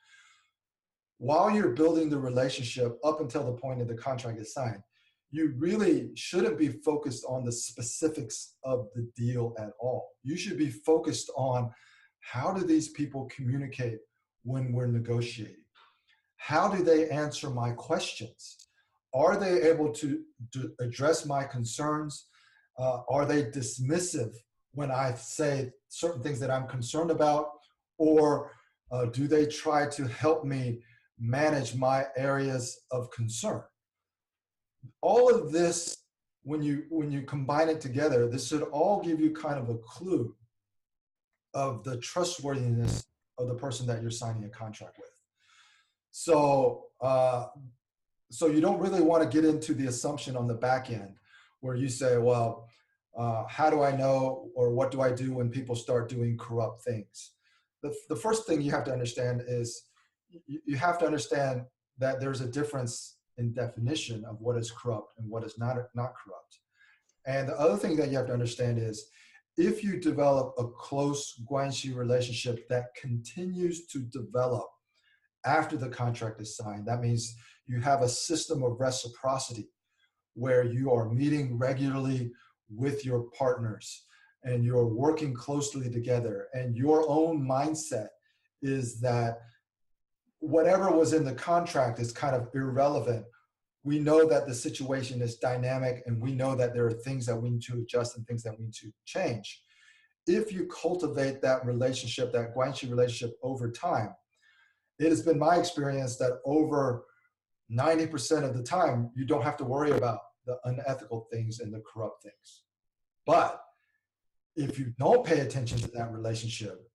While you're building the relationship up until the point that the contract is signed, you really shouldn't be focused on the specifics of the deal at all. You should be focused on how do these people communicate when we're negotiating? How do they answer my questions? Are they able to address my concerns? Are they dismissive when I say certain things that I'm concerned about? Or do they try to help me manage my areas of concern? All of this, when you combine it together, this should all give you kind of a clue of the trustworthiness of the person that you're signing a contract with. So, so you don't really want to get into the assumption on the back end where you say, well, how do I know, or what do I do when people start doing corrupt things? The first thing you have to understand is you have to understand that there's a difference in definition of what is corrupt and what is not corrupt. And the other thing that you have to understand is if you develop a close Guanxi relationship that continues to develop after the contract is signed, that means you have a system of reciprocity where you are meeting regularly with your partners and you're working closely together, and your own mindset is that whatever was in the contract is kind of irrelevant. We know that the situation is dynamic, and we know that there are things that we need to adjust and things that we need to change. If you cultivate that relationship, that Guanxi relationship over time, it has been my experience that over 90% of the time, you don't have to worry about the unethical things and the corrupt things. But if you don't pay attention to that relationship,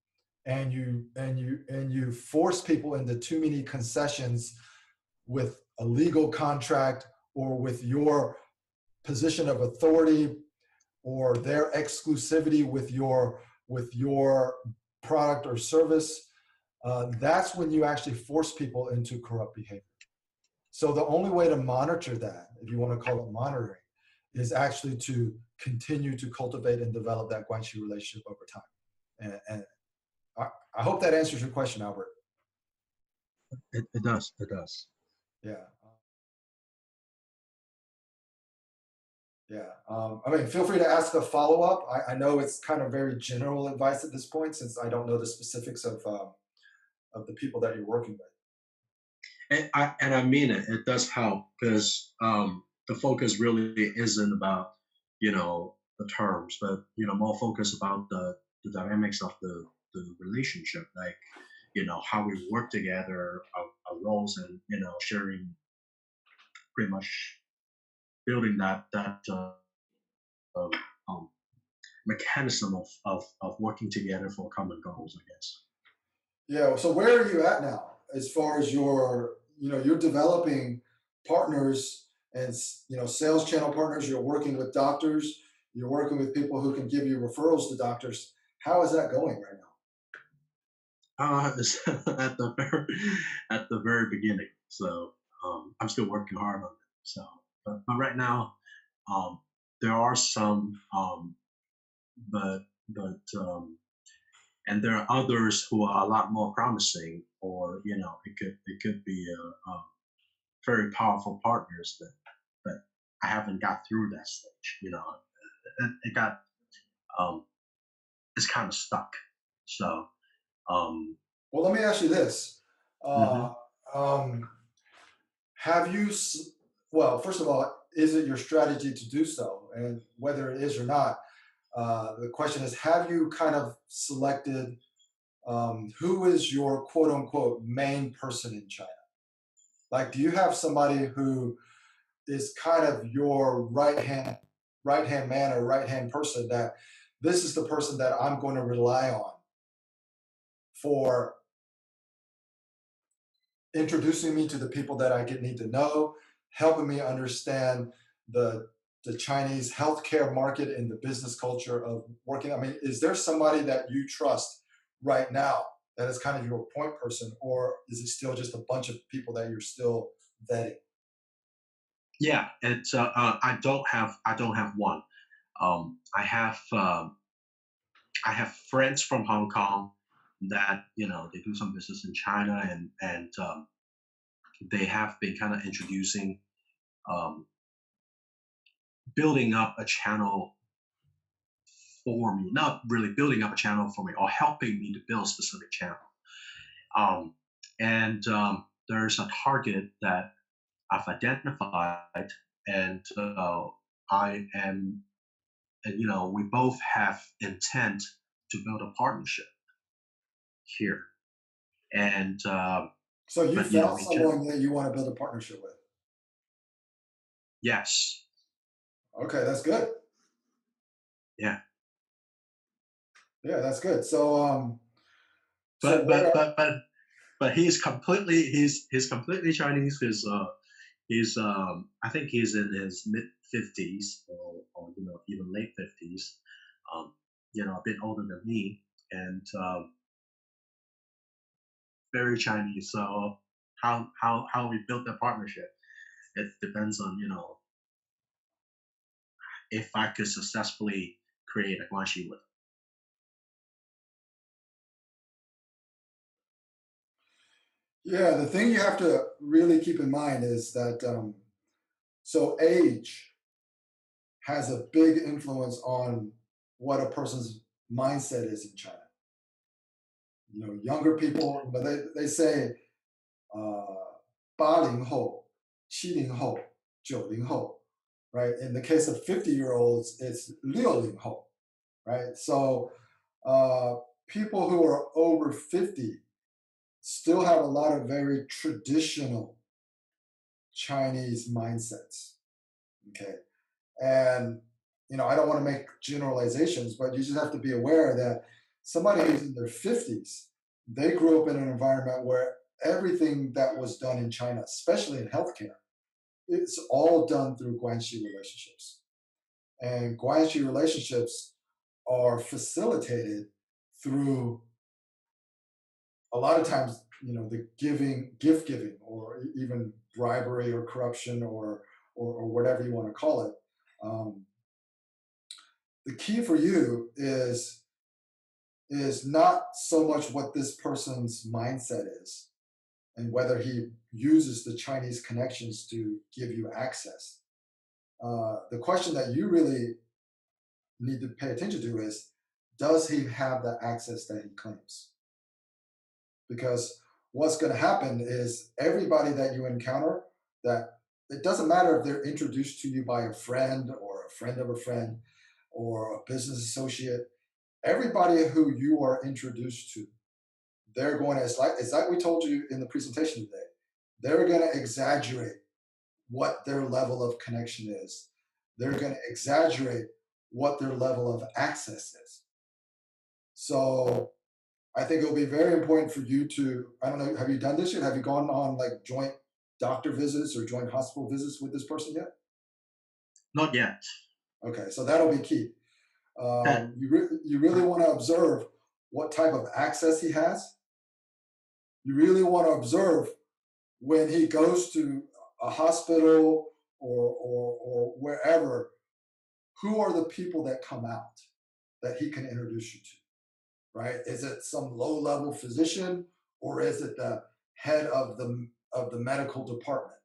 and you force people into too many concessions with a legal contract or with your position of authority or their exclusivity with your product or service, that's when you actually force people into corrupt behavior. So the only way to monitor that, if you want to call it monitoring, is actually to continue to cultivate and develop that Guanxi relationship over time. And I hope that answers your question, Albert. It does. It does. Yeah. Yeah. I mean, feel free to ask a follow-up. I know it's kind of very general advice at this point, since I don't know the specifics of the people that you're working with. And I mean it. It does help because the focus really isn't about the terms, but more focus about the dynamics of the relationship, like how we work together, our roles, and sharing, pretty much building that mechanism of working together for common goals, I guess. Yeah. So where are you at now, as far as you're developing partners and sales channel partners? You're working with doctors. You're working with people who can give you referrals to doctors. How is that going right now? It's at the very beginning. So I'm still working hard on it. So, but right now, there are some, but and there are others who are a lot more promising, or it could be very powerful partners that I haven't got through that stage. It got it's kind of stuck. So. Well, let me ask you this. Mm-hmm. Have you, well, first of all, is it your strategy to do so? And whether it is or not, the question is, have you kind of selected who is your quote unquote main person in China? Like, do you have somebody who is kind of your right hand man or right hand person, that this is the person that I'm going to rely on for introducing me to the people that I need to know, helping me understand the Chinese healthcare market and the business culture of working? I mean, is there somebody that you trust right now that is kind of your point person, or is it still just a bunch of people that you're still vetting? Yeah, it's I don't have one. I have friends from Hong Kong that they do some business in China, and they have been kind of introducing, um, building up a channel for me, not really building up a channel for me, or helping me to build a specific channel. And there's a target that I've identified, and I am, and we both have intent to build a partnership here. And so you found someone that you want to build a partnership with? Yes. Okay, that's good. Yeah. Yeah, that's good. So but he's completely Chinese. He's I think he's in his mid-50s, or even late 50s. A bit older than me, and very Chinese. So how we built that partnership, it depends on, if I could successfully create a Guanxi with. Yeah, the thing you have to really keep in mind is that so age has a big influence on what a person's mindset is in China. Younger people, but they say 80后, 70后, 90后, right? In the case of 50-year-olds, it's 60后, right? So people who are over 50 still have a lot of very traditional Chinese mindsets, okay? And, I don't want to make generalizations, but you just have to be aware that somebody who's in their 50s, they grew up in an environment where everything that was done in China, especially in healthcare, it's all done through Guanxi relationships. And Guanxi relationships are facilitated through a lot of times, the gift giving, or even bribery or corruption, or whatever you want to call it. The key for you is not so much what this person's mindset is and whether he uses the Chinese connections to give you access. The question that you really need to pay attention to is, does he have the access that he claims? Because what's going to happen is everybody that you encounter, that it doesn't matter if they're introduced to you by a friend or a friend of a friend or a business associate, everybody who you are introduced to, they're going to, it's like we told you in the presentation today, they're going to exaggerate what their level of connection is. They're going to exaggerate what their level of access is. So I think it'll be very important for you to, I don't know, have you done this yet? Have you gone on like joint doctor visits or joint hospital visits with this person yet? Not yet. Okay, so that'll be key. You really want to observe what type of access he has. You really want to observe when he goes to a hospital or wherever, who are the people that come out that he can introduce you to, right? Is it some low-level physician, or is it the head of the medical department,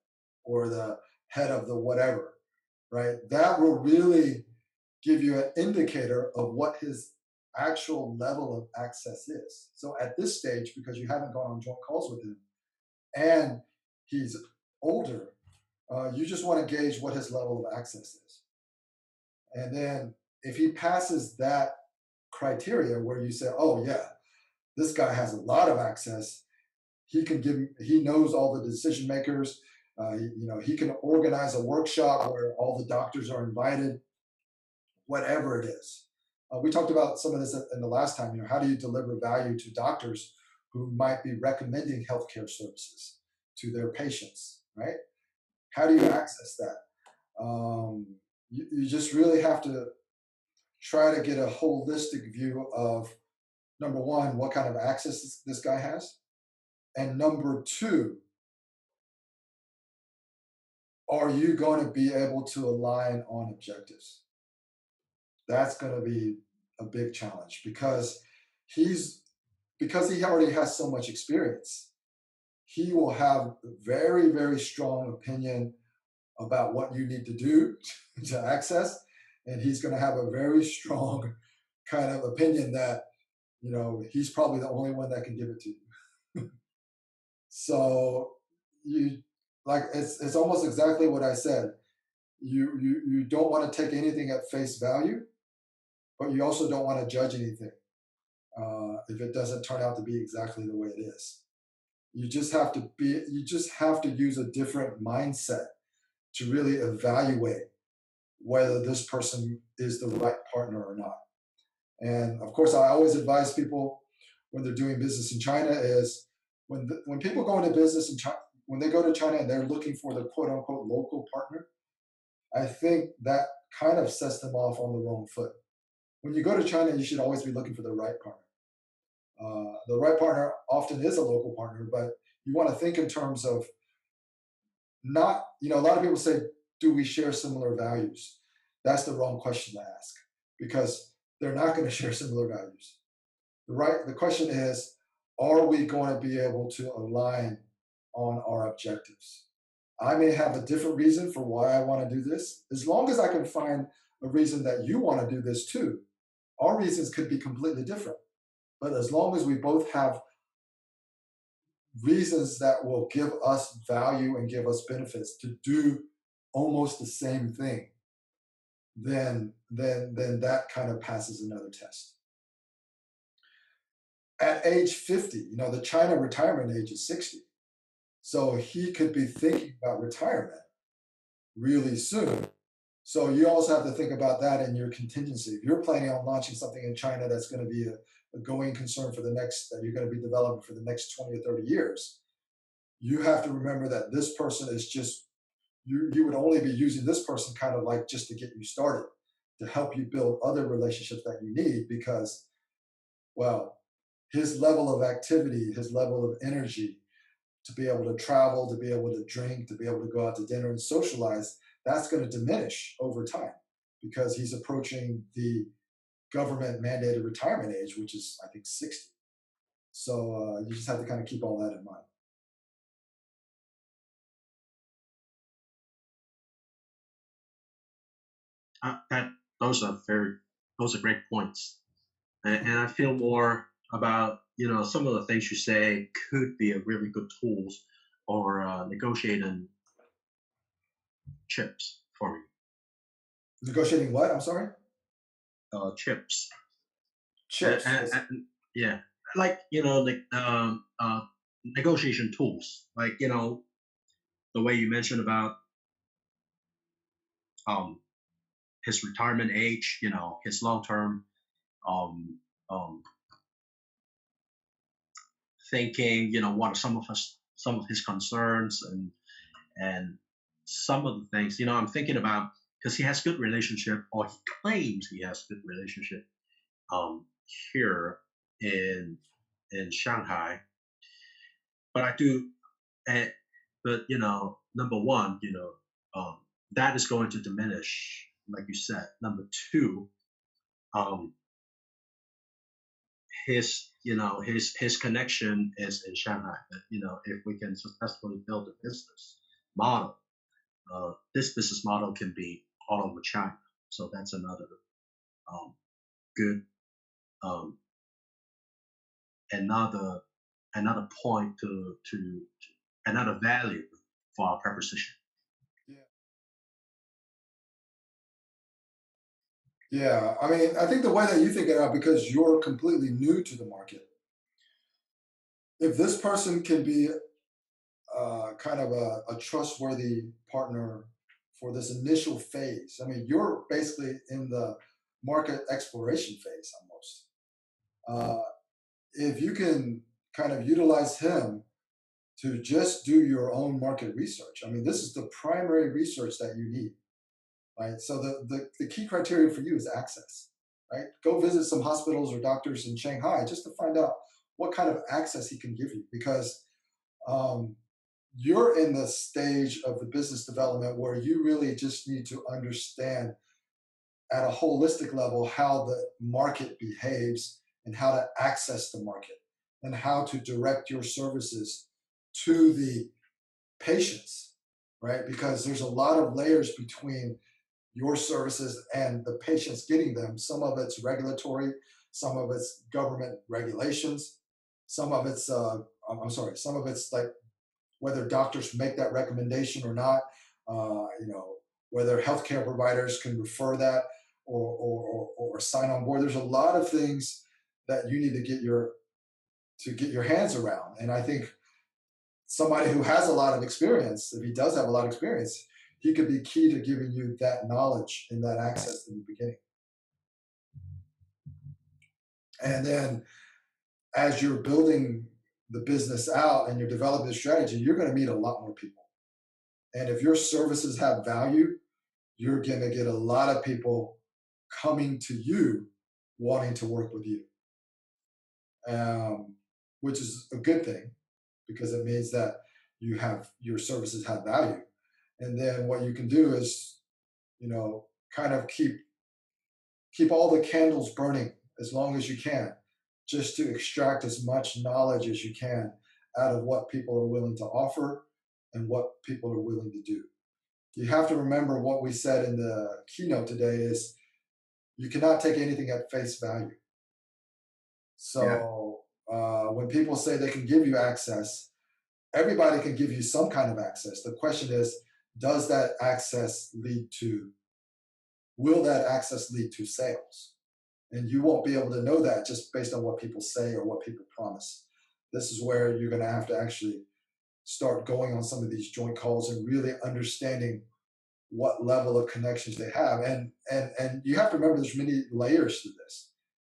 or the head of the whatever, right? That will really give you an indicator of what his actual level of access is. So at this stage, because you haven't gone on joint calls with him and he's older, you just want to gauge what his level of access is. And then if he passes that criteria where you say, oh yeah, this guy has a lot of access, he knows all the decision makers, he can organize a workshop where all the doctors are invited, whatever it is. We talked about some of this in the last time. How do you deliver value to doctors who might be recommending healthcare services to their patients, right? How do you access that? You just really have to try to get a holistic view of, number one, what kind of access this guy has, and number two, are you going to be able to align on objectives? That's going to be a big challenge, because he already has so much experience. He will have very, very strong opinion about what you need to do to access, and he's going to have a very strong kind of opinion that he's probably the only one that can give it to you. So it's almost exactly what I said. You don't want to take anything at face value, but you also don't want to judge anything if it doesn't turn out to be exactly the way it is. You just have to use a different mindset to really evaluate whether this person is the right partner or not. And of course, I always advise people when they're doing business in China is when people go into business in China, when they go to China and they're looking for the quote unquote local partner, I think that kind of sets them off on the wrong foot. When you go to China, you should always be looking for the right partner. The right partner often is a local partner, but you want to think in terms of not, a lot of people say, do we share similar values? That's the wrong question to ask because they're not going to share similar values. The question is, are we going to be able to align on our objectives? I may have a different reason for why I want to do this. As long as I can find a reason that you want to do this too, our reasons could be completely different. But as long as we both have reasons that will give us value and give us benefits to do almost the same thing, then that kind of passes another test. At age 50, the China retirement age is 60. So he could be thinking about retirement really soon. So you also have to think about that in your contingency. If you're planning on launching something in China that's going to be a going concern that you're going to be developing for the next 20 or 30 years, you have to remember that this person is just, you would only be using this person kind of like just to get you started, to help you build other relationships that you need because, well, his level of activity, his level of energy to be able to travel, to be able to drink, to be able to go out to dinner and socialize, that's going to diminish over time because he's approaching the government mandated retirement age, which is, I think, 60. So you just have to kind of keep all that in mind. That those are great points, and I feel more about some of the things you say could be a really good tools or negotiating chips for me. Negotiating what? I'm sorry? Chips. Chips. Yeah, like negotiation tools, like the way you mentioned about his retirement age, his long term um, um, thinking, what are some of his concerns and some of the things, I'm thinking about because he has good relationship or he claims he has good relationship um, here in Shanghai. But I do, uh, but number one, that is going to diminish, like you said. Number two, um, his connection is in Shanghai. That if we can successfully build a business model, this business model can be all over China. So that's another good um, another point to another value for our proposition. Yeah, I mean, I think the way that you think it out, because you're completely new to the market, if this person can be kind of a trustworthy partner for this initial phase, I mean, you're basically in the market exploration phase almost. If you can kind of utilize him to just do your own market research, I mean, this is the primary research that you need. Right? So the key criteria for you is access, right? Go visit some hospitals or doctors in Shanghai just to find out what kind of access he can give you because you're in the stage of the business development where you really just need to understand at a holistic level how the market behaves and how to access the market and how to direct your services to the patients, right? Because there's a lot of layers between your services and the patients getting them. Some of it's regulatory, some of it's government regulations, some of it's some of it's like whether doctors make that recommendation or not, whether healthcare providers can refer that or sign on board. There's a lot of things that you need to get your hands around. And I think somebody who has a lot of experience, if he does have a lot of experience, he could be key to giving you that knowledge and that access in the beginning. And then as you're building the business out and you're developing the strategy, you're going to meet a lot more people. And if your services have value, you're going to get a lot of people coming to you wanting to work with you. um, which is a good thing because it means that your services have value. And then what you can do is, kind of keep all the candles burning as long as you can, just to extract as much knowledge as you can out of what people are willing to offer and what people are willing to do. You have to remember what we said in the keynote today is you cannot take anything at face value. Yeah. So when people say they can give you access, everybody can give you some kind of access. The question is, does that access will that access lead to sales? And you won't be able to know that just based on what people say or what people promise. This is where you're going to have to actually start going on some of these joint calls and really understanding what level of connections they have. And you have to remember there's many layers to this.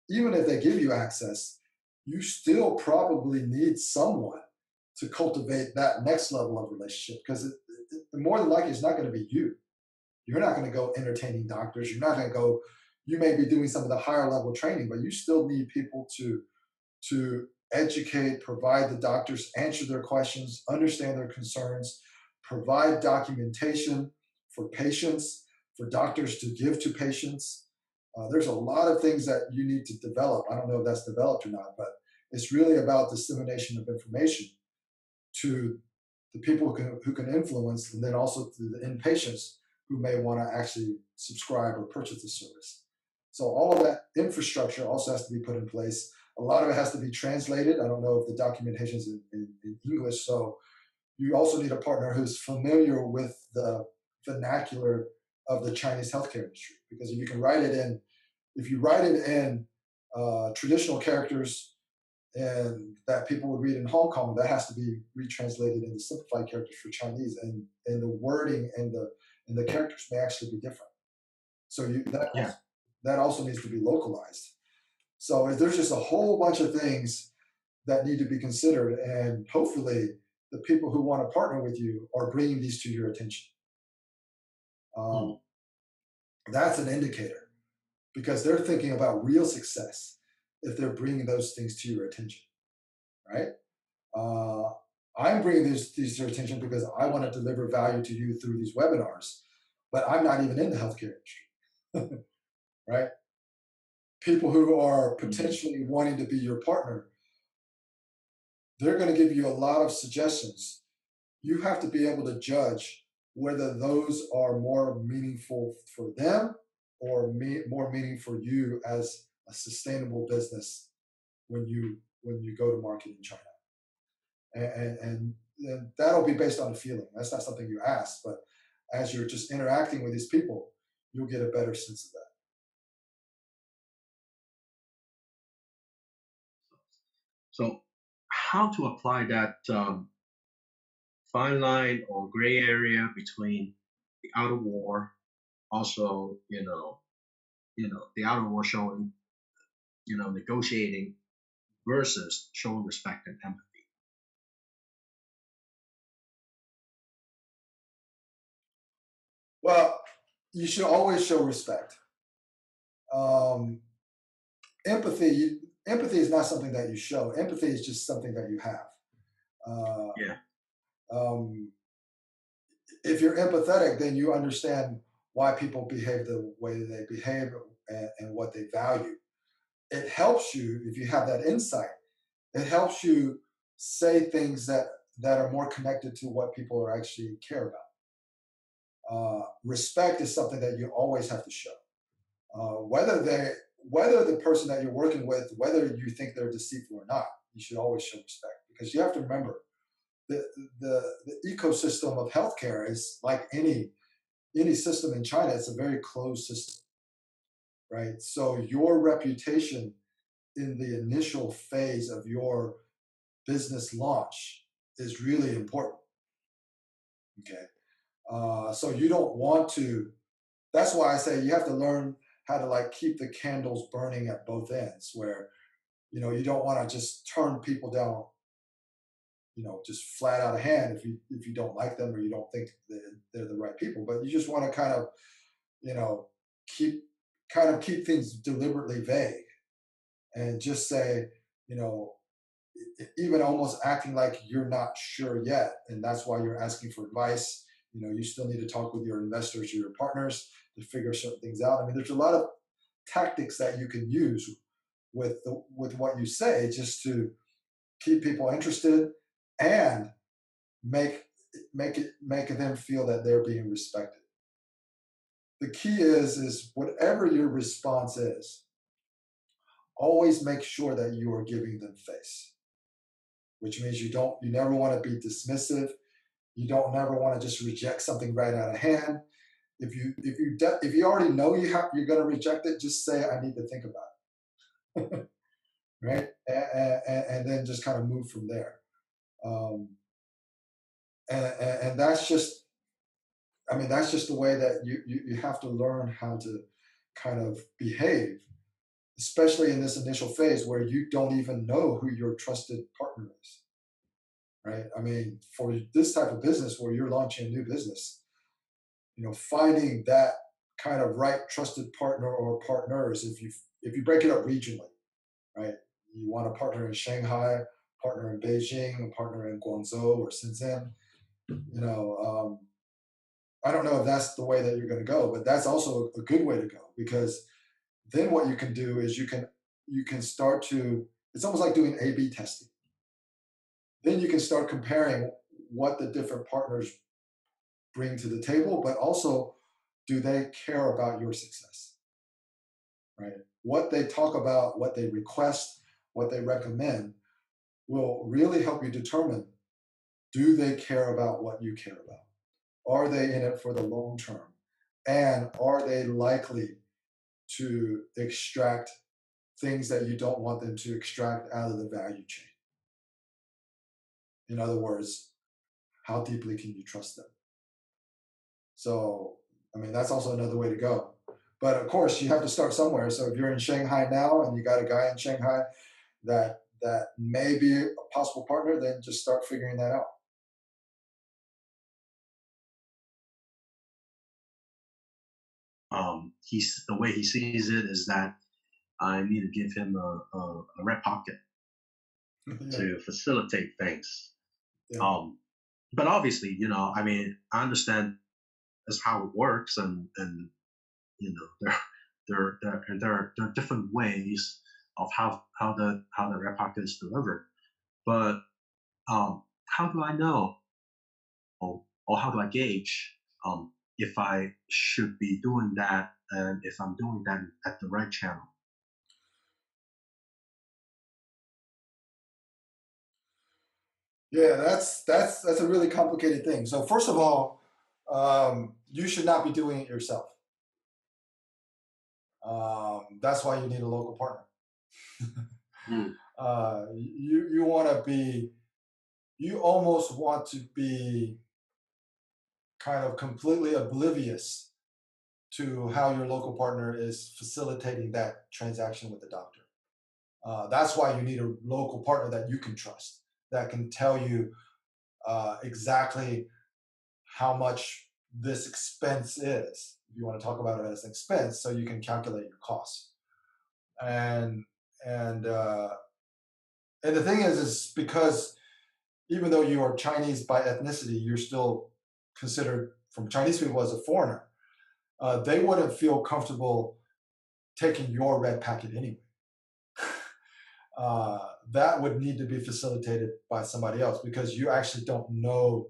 Even if they give you access, you still probably need someone to cultivate that next level of relationship, because more than likely it's not going to be you. You're not going to go entertaining doctors. You're not going to go, you may be doing some of the higher level training, but you still need people to educate, provide the doctors, answer their questions, understand their concerns, provide documentation for patients, for doctors to give to patients. There's a lot of things that you need to develop. I don't know if that's developed or not, but it's really about dissemination of information to the people who can influence, and then also to the inpatients who may want to actually subscribe or purchase the service. So all of that infrastructure also has to be put in place. A lot of it has to be translated. I don't know if the documentation is in English, so you also need a partner who's familiar with the vernacular of the Chinese healthcare industry. Because if you write it in traditional characters and that people would read in Hong Kong, that has to be retranslated into simplified characters for Chinese, and the wording and the characters may actually be different. So Yeah. that also needs to be localized. So there's just a whole bunch of things that need to be considered, and hopefully the people who want to partner with you are bringing these to your attention. Mm. That's an indicator, because they're thinking about real success if they're bringing those things to your attention, right? I'm bringing these to your attention because I want to deliver value to you through these webinars, but I'm not even in the healthcare industry, right? People who are potentially wanting to be your partner, they're going to give you a lot of suggestions. You have to be able to judge whether those are more meaningful for them or more meaning for you as a sustainable business when you go to market in China. And that'll be based on a feeling. That's not something you ask, but as you're just interacting with these people, you'll get a better sense of that. So, how to apply that fine line or gray area between the outer war, also, the outer war showing, negotiating versus showing respect and empathy. Well, you should always show respect. Um, empathy is not something that you show. Empathy is just something that you have. Yeah. Um, if you're empathetic, then you understand why people behave the way they behave, and what they value. It helps you if you have that insight. It helps you say things that are more connected to what people are actually care about. Respect is something that you always have to show. Whether the person that you're working with, whether you think they're deceitful or not, you should always show respect, because you have to remember the ecosystem of healthcare is like any system in China. It's a very closed system, right? So your reputation in the initial phase of your business launch is really important. Okay, so you don't want to. That's why I say you have to learn how to keep the candles burning at both ends, where you don't want to just turn people down, just flat out of hand if you don't like them or you don't think they're the right people. But you just want to kind of you know keep keep things deliberately vague, and just say, you know, even almost acting like you're not sure yet, and that's why you're asking for advice. You still need to talk with your investors or your partners to figure certain things out. I mean, there's a lot of tactics that you can use with what you say, just to keep people interested and make make them feel that they're being respected. The key is whatever your response is, always make sure that you are giving them face, which means you never want to be dismissive. You don't never want to just reject something right out of hand. If you already know you're going to reject it, just say, I need to think about it. Right? And then just kind of move from there. Um, and that's just, I mean, that's just the way that you have to learn how to kind of behave, especially in this initial phase where you don't even know who your trusted partner is. Right? I mean, for this type of business where you're launching a new business, finding that kind of right trusted partner or partners, if you break it up regionally, right? You want a partner in Shanghai, partner in Beijing, a partner in Guangzhou or Shenzhen. I don't know if that's the way that you're going to go, but that's also a good way to go, because then what you can do is you can start to, it's almost like doing A/B testing. Then you can start comparing what the different partners bring to the table, but also, do they care about your success? Right? What they talk about, what they request, what they recommend will really help you determine, do they care about what you care about? Are they in it for the long term? And are they likely to extract things that you don't want them to extract out of the value chain? In other words, how deeply can you trust them? So, I mean, that's also another way to go. But of course, you have to start somewhere. So if you're in Shanghai now and you got a guy in Shanghai that may be a possible partner, then just start figuring that out. He's the way he sees it is that I need to give him a red pocket Yeah, to facilitate things. yeah, Um, but obviously, I mean, I understand that's how it works, and there are different ways of how the red pocket is delivered. But how do I know, or how do I gauge if I should be doing that, and if I'm doing that at the right channel? yeah. That's a really complicated thing. So first of all, you should not be doing it yourself. That's why you need a local partner. Mm. You want to be, you almost want to be kind of completely oblivious to how your local partner is facilitating that transaction with the doctor. That's why you need a local partner that you can trust, that can tell you exactly how much this expense is, if you want to talk about it as an expense, so you can calculate your costs. And and uh, and the thing is because even though you are Chinese by ethnicity, you're still considered from Chinese people as a foreigner. They wouldn't feel comfortable taking your red packet anyway. That would need to be facilitated by somebody else, because you actually don't know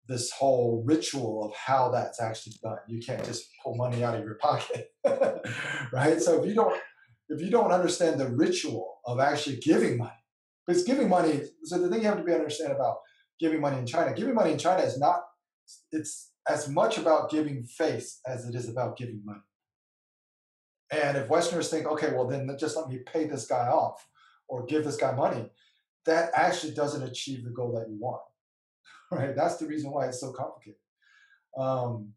this whole ritual of how that's actually done. You can't just pull money out of your pocket, right? So if you don't understand the ritual of actually giving money, because giving money, so the thing you have to be understand about giving money in China is not, it's as much about giving face as it is about giving money. And if Westerners think, okay, well then just let me pay this guy off or give this guy money, that actually doesn't achieve the goal that you want, right? That's the reason why it's so complicated. Um,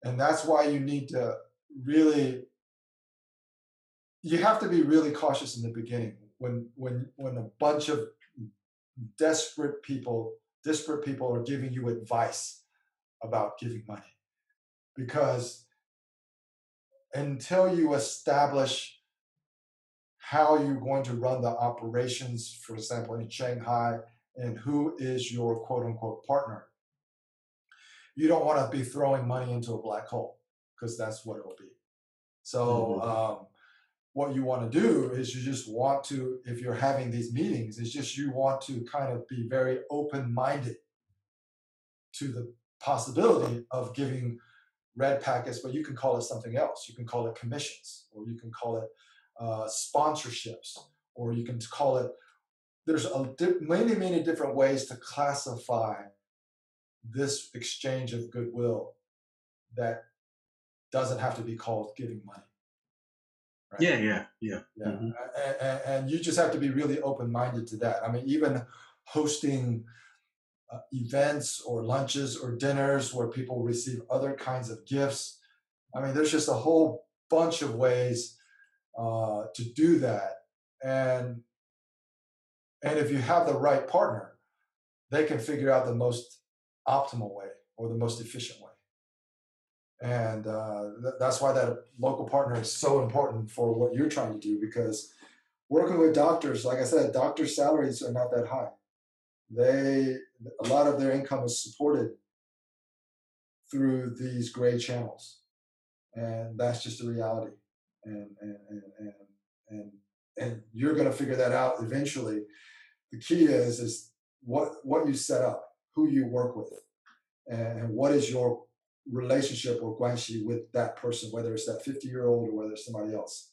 and that's why you need to really, you have to be really cautious in the beginning when a bunch of desperate people disparate people are giving you advice about giving money, because until you establish how you're going to run the operations, for example, in Shanghai, and who is your quote unquote partner. You don't want to be throwing money into a black hole, because that's what it'll be. So what you want to do is you just want to, if you're having these meetings, it's just you want to kind of be very open-minded to the possibility of giving red packets, but you can call it something else. You can call it commissions, or you can call it sponsorships, or you can call it, there's many, many different ways to classify this exchange of goodwill that doesn't have to be called giving money. Right? Yeah. Mm-hmm. And you just have to be really open-minded to that. I mean, even hosting events or lunches or dinners where people receive other kinds of gifts. I mean, there's just a whole bunch of ways to do that. And if you have the right partner, they can figure out the most optimal way or the most efficient way. And that's why that local partner is so important for what you're trying to do, because working with doctors, like I said, doctors' salaries are not that high. A lot of their income is supported through these gray channels, and that's just a reality. And you're going to figure that out eventually. The key is what you set up, who you work with, and what is your relationship or guanxi with that person, whether it's that 50-year-old or whether it's somebody else.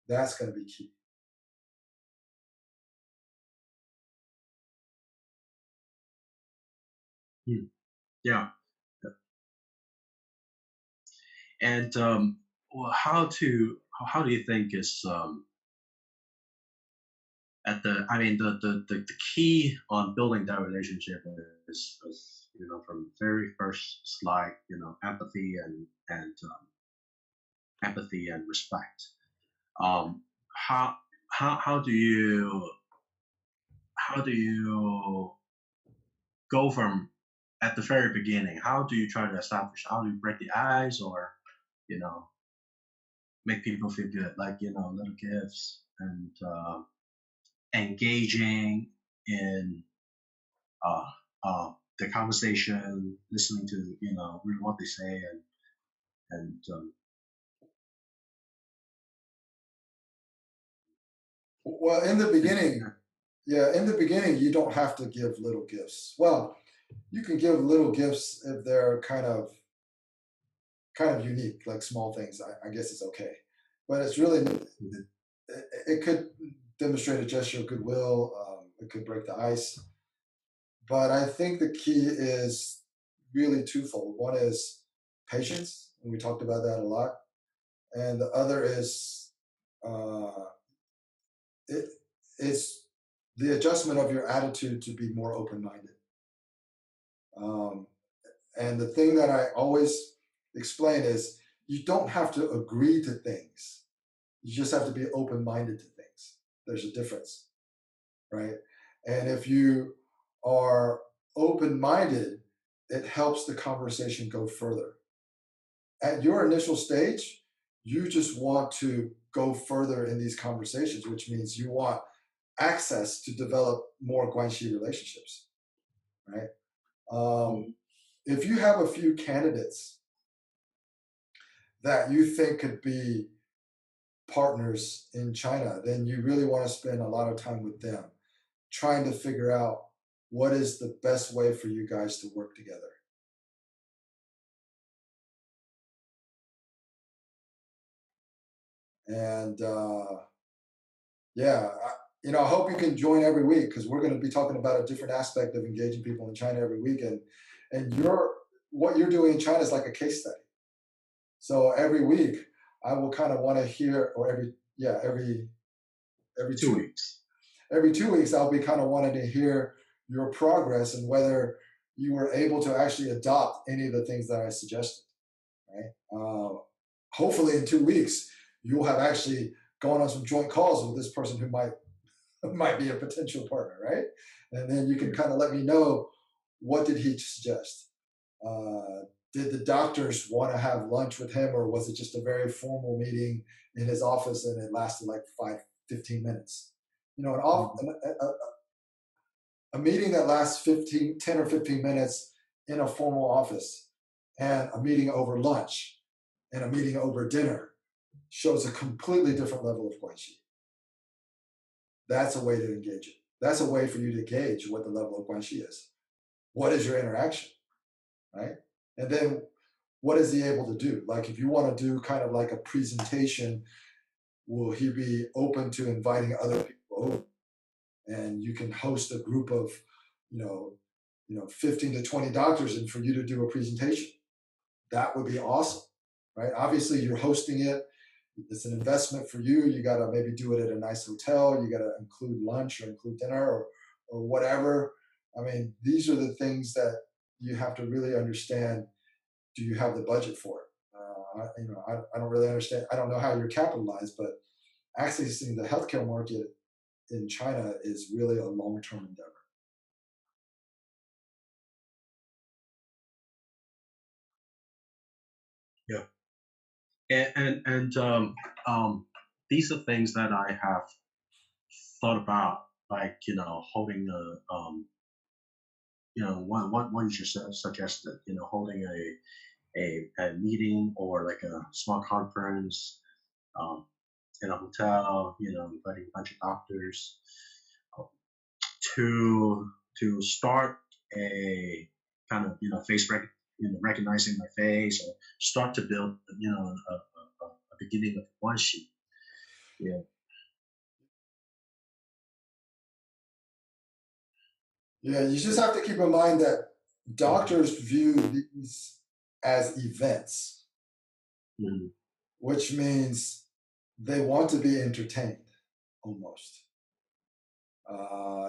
That's going to be key. Yeah. And well, how do you think is the key on building that relationship is from very first slide, empathy and empathy and respect. How do you go from at the very beginning? How do you try to establish? How do you break the ice, or make people feel good, like little gifts and engaging in the conversation, listening to really what they say, and well, in the beginning, you don't have to give little gifts. Well, you can give little gifts if they're kind of unique, like small things. I guess it's okay, but it's really, it could demonstrate a gesture of goodwill. It could break the ice. But I think the key is really twofold. One is patience, and we talked about that a lot. And the other is it's the adjustment of your attitude to be more open-minded. And the thing that I always explain is you don't have to agree to things. You just have to be open-minded to things. There's a difference, right? And if you are open-minded, it helps the conversation go further. At your initial stage, you just want to go further in these conversations, which means you want access to develop more guanxi relationships, right? If you have a few candidates that you think could be partners in China, then you really want to spend a lot of time with them, trying to figure out what is the best way for you guys to work together. And I hope you can join every week, because we're going to be talking about a different aspect of engaging people in China every week. And what you're doing in China is like a case study. So every week, I will kind of want to hear, or every 2 weeks. Every 2 weeks, I'll be kind of wanting to hear your progress and whether you were able to actually adopt any of the things that I suggested, right? Hopefully in 2 weeks, you'll have actually gone on some joint calls with this person who might be a potential partner, right? And then you can kind of let me know, what did he suggest? Did the doctors want to have lunch with him, or was it just a very formal meeting in his office and it lasted like 15 minutes. You know, a meeting that lasts 10 or 15 minutes in a formal office, and a meeting over lunch, and a meeting over dinner shows a completely different level of Guanxi. That's a way to engage it. That's a way for you to gauge what the level of Guanxi is. What is your interaction, right? And then what is he able to do? Like if you want to do kind of like a presentation, will he be open to inviting other people over? And you can host a group of, 15 to 20 doctors and for you to do a presentation. That would be awesome, right? Obviously you're hosting it. It's an investment for you. You got to maybe do it at a nice hotel. You got to include lunch or include dinner or whatever. I mean, these are the things that you have to really understand. Do you have the budget for it? I don't really understand. I don't know how you're capitalized, but accessing the healthcare market in China is really a long-term endeavor. Yeah. And these are things that I have thought about, like holding a one you just suggested, holding a meeting or like a small conference um, in a hotel, inviting a bunch of doctors um, to start a kind of face recognizing my face, or start to build a beginning of Guanxi. Yeah. Yeah, you just have to keep in mind that doctors view these as events, Mm-hmm. which means they want to be entertained almost.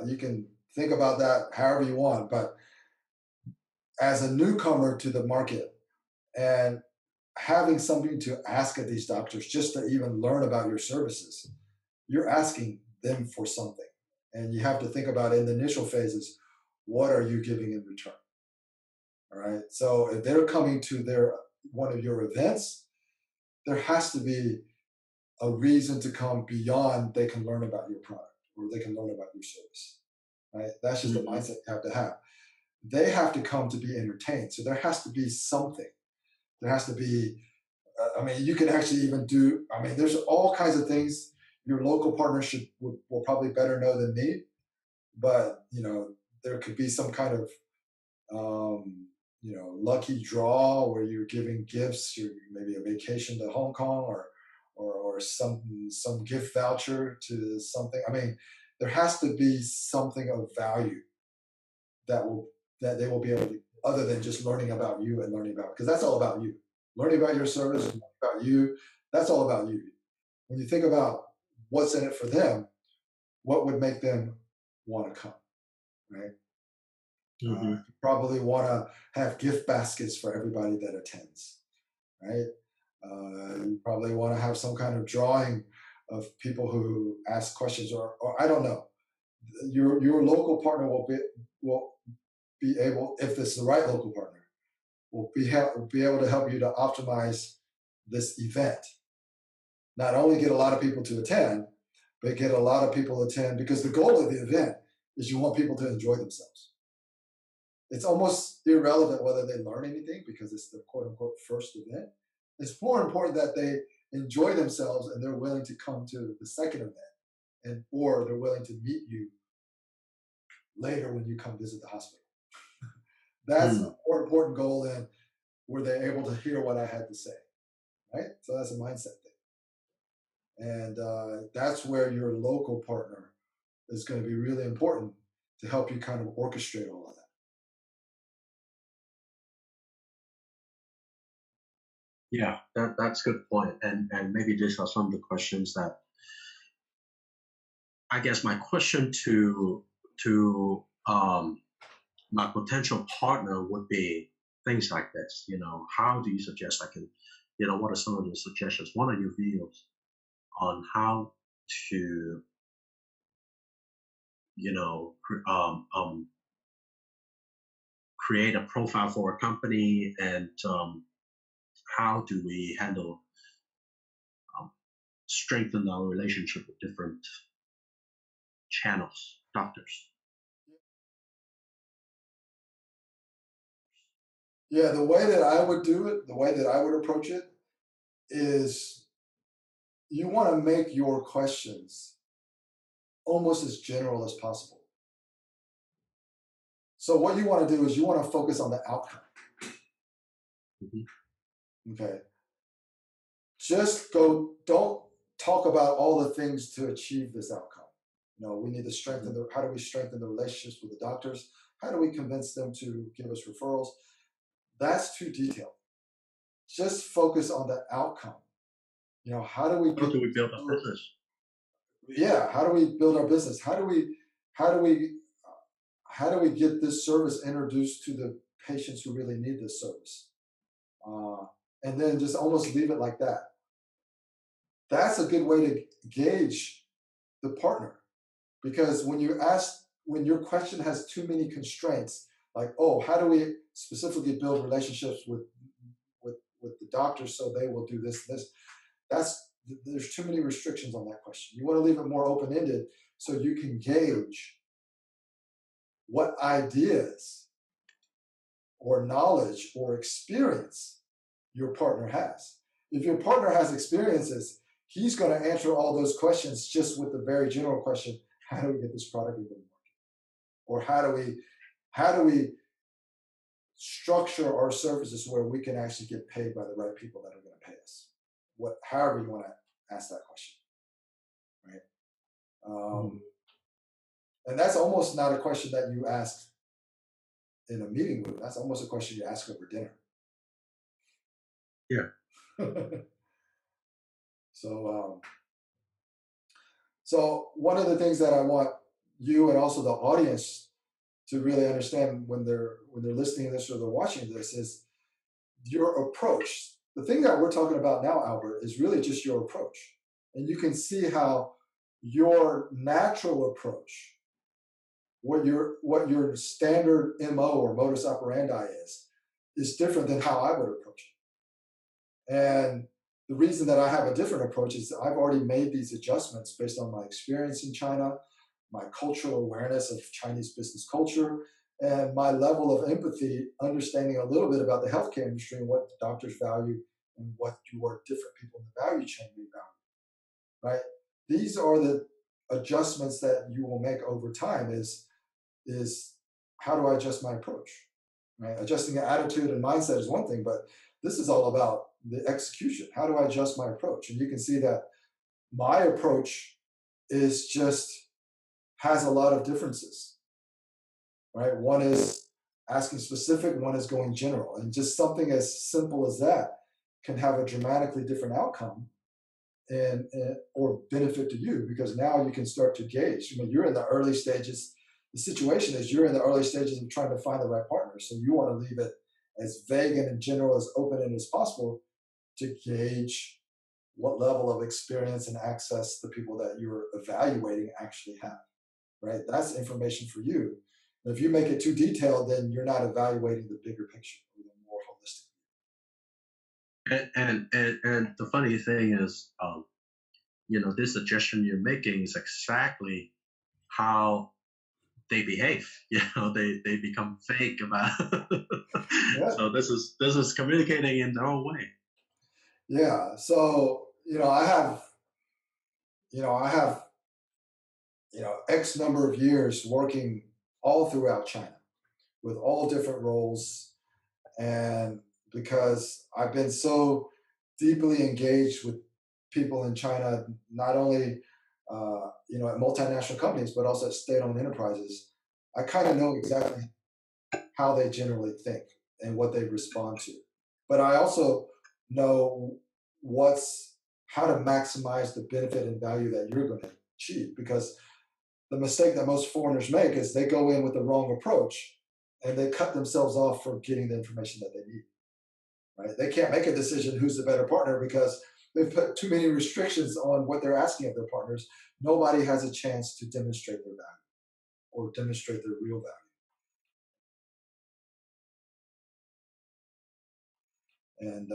You can think about that however you want, but as a newcomer to the market and having something to ask of these doctors just to even learn about your services, you're asking them for something. And you have to think about in the initial phases, what are you giving in return? All right. So if they're coming to one of your events, there has to be a reason to come beyond they can learn about your product or they can learn about your service. Right? That's just Mm-hmm. the mindset you have to have. They have to come to be entertained. So there has to be something. There has to be, you can actually even do, there's all kinds of things your local partner will probably better know than me. But, there could be some kind of, lucky draw where you're giving gifts, maybe a vacation to Hong Kong or some gift voucher to something. There has to be something of value that they will be able to, other than just learning about you and learning about, because that's all about you. Learning about your service, about you, that's all about you. When you think about what's in it for them, what would make them want to come, right? Mm-hmm. You probably want to have gift baskets for everybody that attends, right? You probably want to have some kind of drawing of people who ask questions, or I don't know. Your local partner will be able, if it's the right local partner, will be able to help you to optimize this event. Not only get a lot of people to attend, but get a lot of people to attend, because the goal of the event is you want people to enjoy themselves. It's almost irrelevant whether they learn anything because it's the quote unquote first event. It's more important that they enjoy themselves and they're willing to come to the second event, or they're willing to meet you later when you come visit the hospital. That's a more important goal than were they able to hear what I had to say, right? So that's a mindset thing. And that's where your local partner is going to be really important to help you kind of orchestrate all of that. Yeah, that's a good point. And maybe these are some of the questions that I guess my question to my potential partner would be things like this. How do you suggest I can, what are some of the suggestions? What are your views on how to, create a profile for a company, and how do we handle strengthen our relationship with different channels, doctors. Yeah, the way that I would do it, the way that I would approach it is you want to make your questions almost as general as possible. So what you want to do is you want to focus on the outcome. Mm-hmm. Okay. Just don't talk about all the things to achieve this outcome. You know, we need to strengthen how do we strengthen the relationships with the doctors? How do we convince them to give us referrals? That's too detailed. Just focus on the outcome. You know, how do we build our business? Yeah, how do we build our business? How do we get this service introduced to the patients who really need this service? And then just almost leave it like that. That's a good way to gauge the partner, because when your question has too many constraints, like, oh, how do we specifically build relationships with the doctors so they will do this, there's too many restrictions on that question. You want to leave it more open-ended so you can gauge what ideas or knowledge or experience your partner has. If your partner has experiences, he's going to answer all those questions just with the very general question, how do we get this product into the market? Or how do we structure our services where we can actually get paid by the right people that are going to pay us? However you want to ask that question, right? And that's almost not a question that you ask in a meeting room. That's almost a question you ask over dinner. Yeah. So one of the things that I want you and also the audience to really understand when they're listening to this or they're watching this is your approach. The thing that we're talking about now, Albert, is really just your approach. And you can see how your natural approach, what your standard MO or modus operandi is different than how I would approach it. And the reason that I have a different approach is I've already made these adjustments based on my experience in China, my cultural awareness of Chinese business culture, and my level of empathy, understanding a little bit about the healthcare industry and what the doctors value and what your different people in the value chain may value, right? These are the adjustments that you will make over time is how do I adjust my approach, right? Adjusting the attitude and mindset is one thing, but this is all about the execution. How do I adjust my approach? And you can see that my approach has a lot of differences, right? One is asking specific, one is going general. And just something as simple as that can have a dramatically different outcome or benefit to you, because now you can start to gauge. You're in the early stages. The situation is you're in the early stages of trying to find the right partner. So you want to leave it as vague and general, as open-ended as possible to gauge what level of experience and access the people that you're evaluating actually have, right? That's information for you. And if you make it too detailed, then you're not evaluating the bigger picture or the more holistic. And the funny thing is, this suggestion you're making is exactly how they behave. They become fake about. Yeah. So this is communicating in their own way. Yeah. So I have X number of years working all throughout China with all different roles, and because I've been so deeply engaged with people in China, not only at multinational companies, but also at state-owned enterprises, I kind of know exactly how they generally think and what they respond to. But I also know how to maximize the benefit and value that you're going to achieve, because the mistake that most foreigners make is they go in with the wrong approach and they cut themselves off from getting the information that they need. Right? They can't make a decision who's the better partner because they've put too many restrictions on what they're asking of their partners. Nobody has a chance to demonstrate their value or demonstrate their real value. And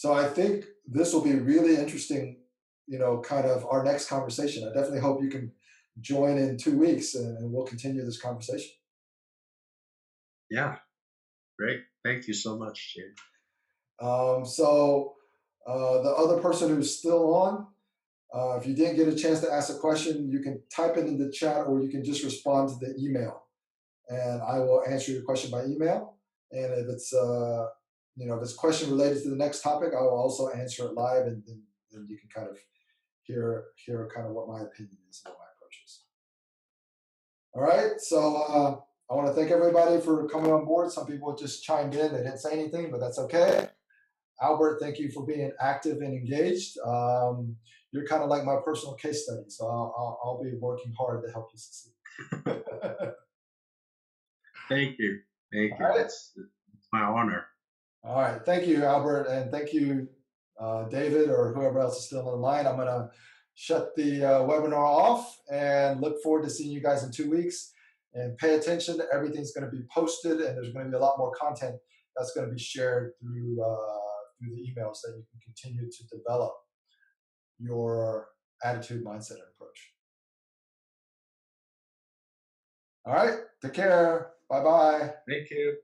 So I think this will be really interesting, kind of our next conversation. I definitely hope you can join in 2 weeks, and we'll continue this conversation. Yeah, great. Thank you so much, Jim. So the other person who's still on, if you didn't get a chance to ask a question, you can type it in the chat or you can just respond to the email, and I will answer your question by email. And if it's if it's a question related to the next topic, I will also answer it live, and then you can kind of hear kind of what my opinion is and what my approach is. All right, so I want to thank everybody for coming on board. Some people just chimed in; they didn't say anything, but that's okay. Albert, thank you for being active and engaged. You're kind of like my personal case study, so I'll be working hard to help you succeed. Thank you. Thank you. All right. It's my honor. All right. Thank you, Albert, and thank you, David, or whoever else is still on the line. I'm going to shut the webinar off and look forward to seeing you guys in 2 weeks. And pay attention. Everything's going to be posted, and there's going to be a lot more content that's going to be shared through the emails that you can continue to develop your attitude, mindset, and approach. All right. Take care. Bye-bye. Thank you.